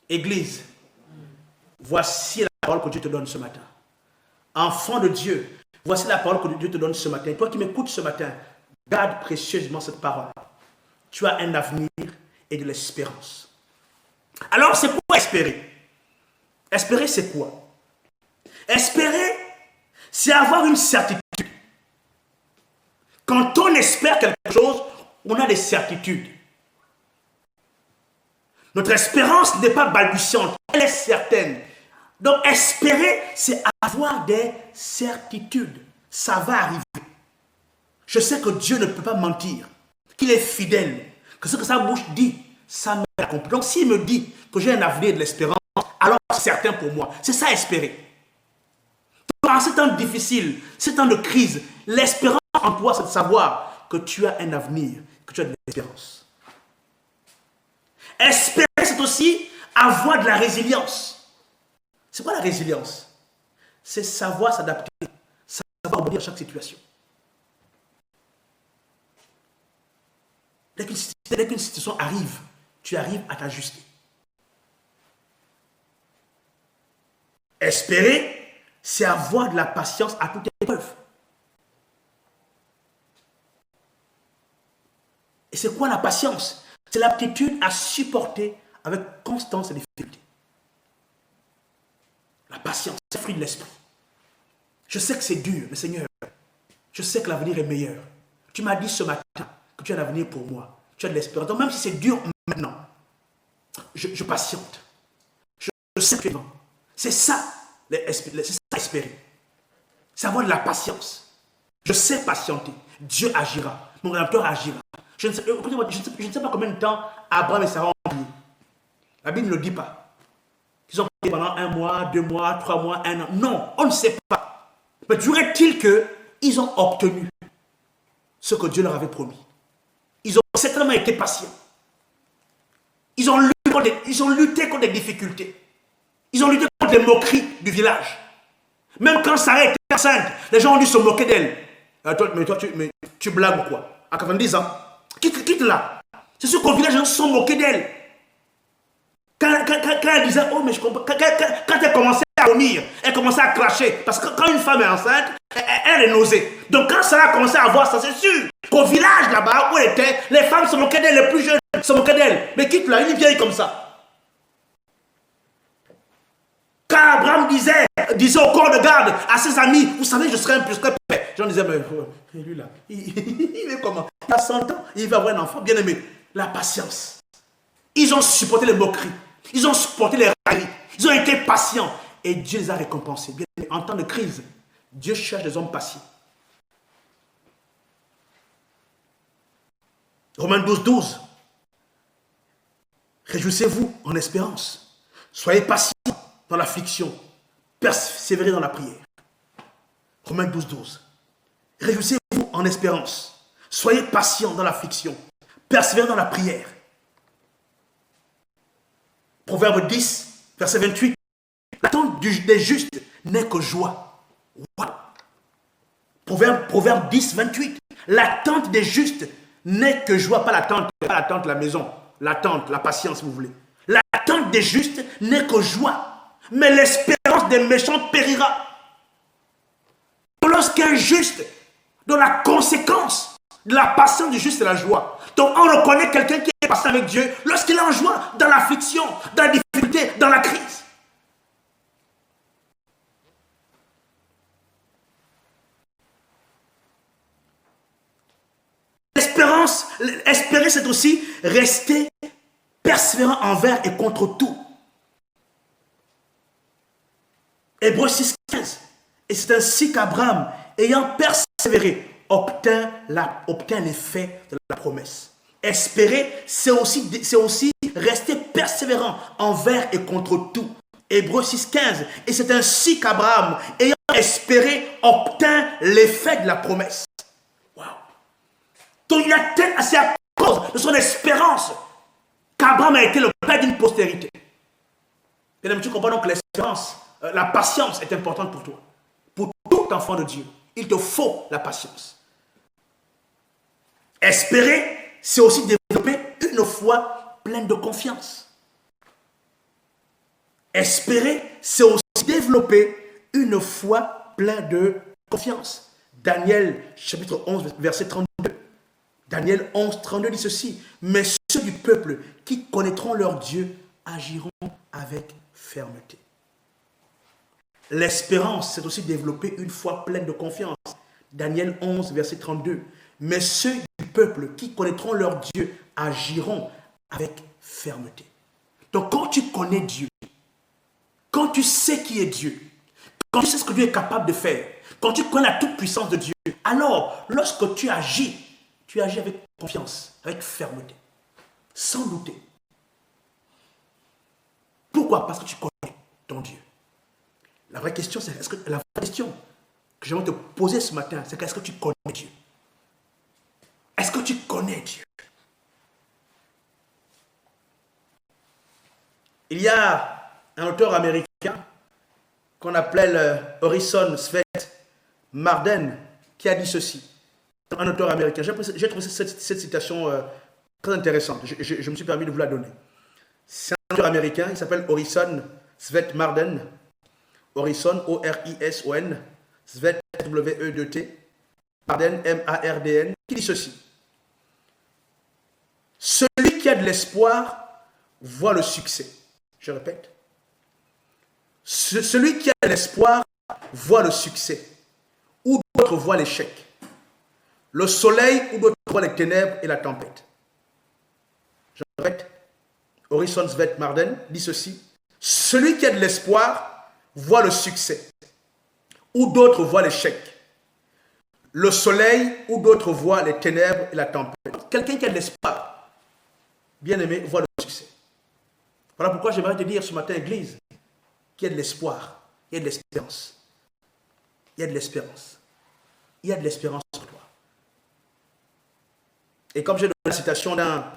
Église, voici la parole que Dieu te donne ce matin. Enfant de Dieu, voici la parole que Dieu te donne ce matin. Toi qui m'écoutes ce matin, garde précieusement cette parole. Tu as un avenir et de l'espérance. Alors, c'est quoi espérer? Espérer, c'est quoi? Espérer, c'est avoir une certitude. Quand on espère quelque chose, on a des certitudes. Notre espérance n'est pas balbutiante, elle est certaine. Donc espérer, c'est avoir des certitudes. Ça va arriver. Je sais que Dieu ne peut pas mentir, qu'il est fidèle, que ce que sa bouche dit, ça m'accomplit. Donc s'il me dit que j'ai un avenir et de l'espérance, alors c'est certain pour moi. C'est ça espérer. Dans ces temps difficiles, ces temps de crise, l'espérance en toi, c'est de savoir que que tu as un avenir, que tu as de l'espérance. Espérer, c'est aussi avoir de la résilience. C'est quoi la résilience? C'est savoir s'adapter, savoir rebondir à chaque situation. Dès qu'une situation arrive, tu arrives à t'ajuster. Espérer, c'est avoir de la patience à toute épreuve. Et c'est quoi la patience? C'est l'aptitude à supporter avec constance les difficultés. La patience, c'est le fruit de l'esprit. Je sais que c'est dur, mais Seigneur, je sais que l'avenir est meilleur. Tu m'as dit ce matin que tu as l'avenir pour moi. Tu as de l'espérance. Donc même si c'est dur maintenant, je patiente. Je sais que tu es vivant. C'est ça, espérer. C'est avoir de la patience. Je sais patienter. Dieu agira. Mon Rédempteur agira. Je ne sais pas combien de temps Abraham et Sarah ont prié. La Bible ne le dit pas. Ils ont prié pendant 1 mois, 2 mois, 3 mois, 1 an. Non, on ne sait pas. Mais dirait-il qu'ils ont obtenu ce que Dieu leur avait promis. Ils ont certainement été patients. Ils ont lutté contre les difficultés. Ils ont lutté contre les moqueries du village. Même quand Sarah était enceinte, les gens ont dû se moquer d'elle. Mais tu blagues ou quoi? À 90 ans, quitte là. C'est sûr qu'au village, les gens se sont moqués d'elle. Quand elle disait, oh mais je comprends. Quand elle commençait à vomir, elle commençait à cracher. Parce que quand une femme est enceinte, elle est nausée. Donc quand Sarah a commencé à voir ça, c'est sûr qu'au village là-bas où elle était, les femmes se moquaient d'elle, les plus jeunes se moquaient d'elle. Mais quitte là, une vieille comme ça. Quand Abraham disait au corps de garde à ses amis, vous savez, je serai père. Les gens disaient, mais lui là, il est comment? Il a 100 ans, il va avoir un enfant, bien aimé. La patience. Ils ont supporté les moqueries. Ils ont supporté les railleries. Ils ont été patients. Et Dieu les a récompensés. Bien aimé, en temps de crise, Dieu cherche des hommes patients. Romains 12, 12. Réjouissez-vous en espérance. Soyez patients dans l'affliction. Persévérez dans la prière. Romains 12, 12. Réjouissez-vous en espérance. Soyez patients dans l'affliction. Persévérez dans la prière. Proverbe 10, verset 28. L'attente des justes n'est que joie. Wow. Proverbe 10, 28. L'attente des justes n'est que joie. Pas l'attente de la maison. L'attente, la patience, si vous voulez. L'attente des justes n'est que joie. Mais l'espérance des méchants périra. Lorsqu'un juste, dont la conséquence de la patience du juste, c'est la joie. Donc on reconnaît quelqu'un qui est patient avec Dieu lorsqu'il est en joie, dans l'affliction, dans la difficulté, dans la crise. Espérer, c'est aussi rester persévérant envers et contre tout. Hébreux 6, 15. Et c'est ainsi qu'Abraham, ayant persévéré, obtint l'effet de la promesse. Espérer, c'est aussi rester persévérant envers et contre tout. Hébreux 6, 15. Et c'est ainsi qu'Abraham, ayant espéré, obtint l'effet de la promesse. Wow. Donc il a c'est à cause de son espérance qu'Abraham a été le père d'une postérité. Et tu comprends donc l'espérance, la patience est importante pour toi. Pour tout enfant de Dieu, il te faut la patience. Espérer, c'est aussi développer une foi pleine de confiance. Espérer, c'est aussi développer une foi pleine de confiance. Daniel, chapitre 11, verset 32. Daniel 11, 32 dit ceci. Mais ceux du peuple qui connaîtront leur Dieu agiront avec fermeté. L'espérance, c'est aussi développer une foi pleine de confiance. Daniel 11, verset 32. Mais ceux du peuple qui connaîtront leur Dieu agiront avec fermeté. Donc quand tu connais Dieu, quand tu sais qui est Dieu, quand tu sais ce que Dieu est capable de faire, quand tu connais la toute-puissance de Dieu, alors lorsque tu agis avec confiance, avec fermeté, sans douter. Pourquoi? Parce que tu connais ton Dieu. La vraie question, c'est la vraie question que j'aimerais te poser ce matin, c'est qu'est-ce que tu connais Dieu? connaît Dieu. Il y a un auteur américain qu'on appelait Orison Swett Marden qui a dit ceci. Un auteur américain. J'ai trouvé cette citation très intéressante. Je me suis permis de vous la donner. C'est un auteur américain, il s'appelle Orison Swett Marden. Orison, O-R-I-S-O-N, Swett, W-E-D-T, Marden, M-A-R-D-N, qui dit ceci. Celui qui a de l'espoir voit le succès. Je répète. Celui qui a de l'espoir voit le succès, ou d'autres voient l'échec. Le soleil, ou d'autres voient les ténèbres et la tempête. Je répète. Orison Swett Marden dit ceci. Celui qui a de l'espoir voit le succès, ou d'autres voient l'échec. Le soleil, ou d'autres voient les ténèbres et la tempête. Quelqu'un qui a de l'espoir, bien aimé, voit le succès. Voilà pourquoi j'aimerais te dire ce matin, Église, qu'il y a de l'espoir, il y a de l'espérance. Il y a de l'espérance. Il y a de l'espérance pour toi. Et comme j'ai donné la citation d'un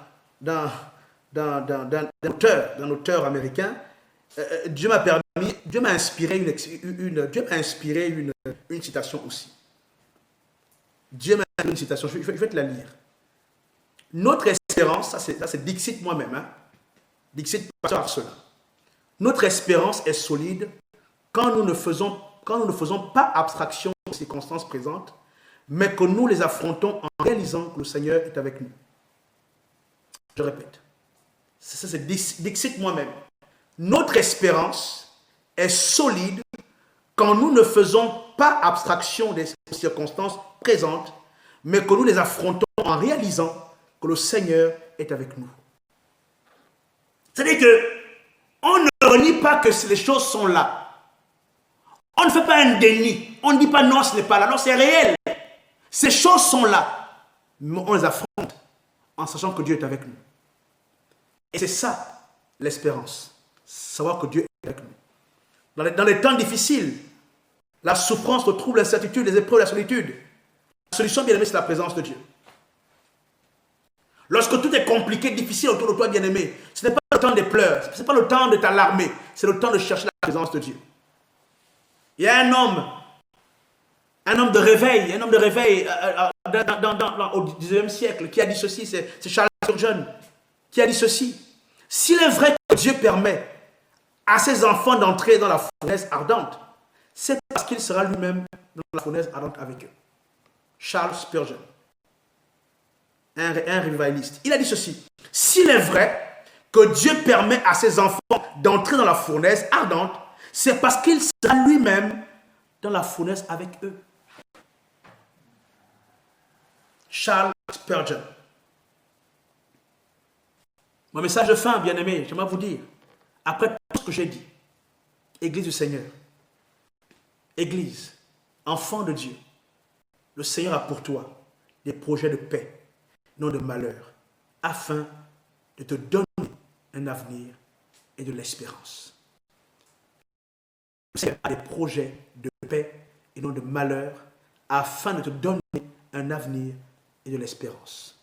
auteur américain, Dieu m'a inspiré une citation aussi. Dieu m'a inspiré une citation, je vais te la lire. Notre espérance, ça c'est Dixit moi-même, hein? Dixit Pasteur Arcelin. Notre espérance est solide quand nous ne faisons pas abstraction des circonstances présentes, mais que nous les affrontons en réalisant que le Seigneur est avec nous. Je répète. Ça c'est Dixit moi-même. Notre espérance est solide quand nous ne faisons pas abstraction des circonstances présentes, mais que nous les affrontons en réalisant que le Seigneur est avec nous. C'est-à-dire qu'on ne renie pas que les choses sont là. On ne fait pas un déni. On ne dit pas non, ce n'est pas là. Non, c'est réel. Ces choses sont là. Mais on les affronte en sachant que Dieu est avec nous. Et c'est ça, l'espérance. Savoir que Dieu est avec nous. Dans les temps difficiles, la souffrance, le trouble, l'incertitude, les épreuves, la solitude, la solution, bien aimé, c'est la présence de Dieu. Lorsque tout est compliqué, difficile autour de toi, bien aimé, ce n'est pas le temps des pleurs, ce n'est pas le temps de t'alarmer, c'est le temps de chercher la présence de Dieu. Il y a un homme de réveil au 19e siècle qui a dit ceci, c'est Charles Spurgeon, qui a dit ceci. S'il est vrai que Dieu permet à ses enfants d'entrer dans la fournaise ardente, c'est parce qu'il sera lui-même dans la fournaise ardente avec eux. Charles Spurgeon. Un revivaliste. Il a dit ceci. S'il est vrai que Dieu permet à ses enfants d'entrer dans la fournaise ardente, c'est parce qu'il sera lui-même dans la fournaise avec eux. Charles Spurgeon. Mon message de fin, bien-aimé, j'aimerais vous dire, après tout ce que j'ai dit, Église du Seigneur, Église, enfant de Dieu, le Seigneur a pour toi des projets de paix, non de malheur, afin de te donner un avenir et de l'espérance. Le Seigneur a des projets de paix et non de malheur, afin de te donner un avenir et de l'espérance.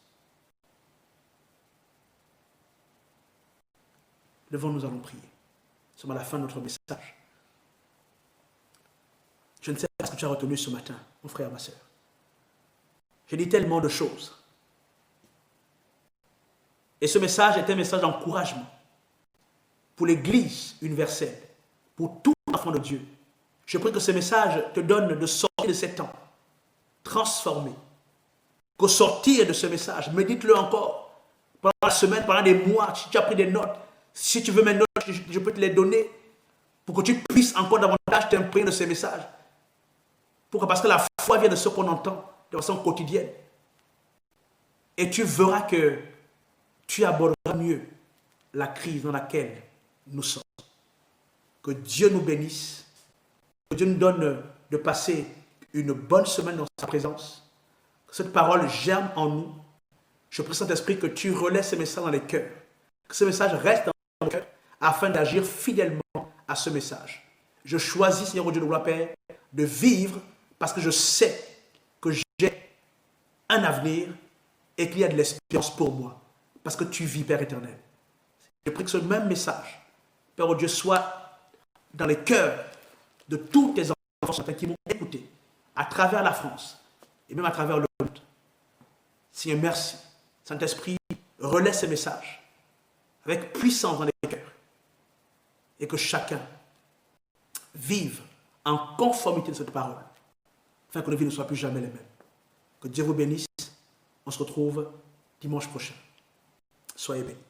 Devant nous allons prier. Nous sommes à la fin de notre message. Je ne sais pas ce que tu as retenu ce matin, mon frère, ma soeur. J'ai dit tellement de choses. Et ce message est un message d'encouragement pour l'Église universelle, pour tout enfant de Dieu. Je prie que ce message te donne de sortir de ces temps, transformé. Qu'au sortir de ce message, médite-le encore, pendant la semaine, pendant des mois, si tu as pris des notes, si tu veux mes notes, je peux te les donner, pour que tu puisses encore davantage t'imprégner de ces messages. Pourquoi? Parce que la foi vient de ce qu'on entend de façon quotidienne. Et tu verras que tu aborderas mieux la crise dans laquelle nous sommes. Que Dieu nous bénisse, que Dieu nous donne de passer une bonne semaine dans sa présence, que cette parole germe en nous. Je prie Saint-Esprit que tu relais ce message dans les cœurs, que ce message reste dans nos cœurs afin d'agir fidèlement à ce message. Je choisis, Seigneur Dieu de gloire, Père, de vivre parce que je sais que j'ai un avenir et qu'il y a de l'espérance pour moi, parce que tu vis, Père éternel. Je prie que ce même message, Père, oh Dieu, soit dans les cœurs de tous tes enfants qui m'ont écouté, à travers la France, et même à travers le monde. Seigneur, merci. Saint-Esprit, relaie ces messages avec puissance dans les cœurs, et que chacun vive en conformité de cette parole, afin que nos vies ne soient plus jamais les mêmes. Que Dieu vous bénisse. On se retrouve dimanche prochain. Soyez bénis.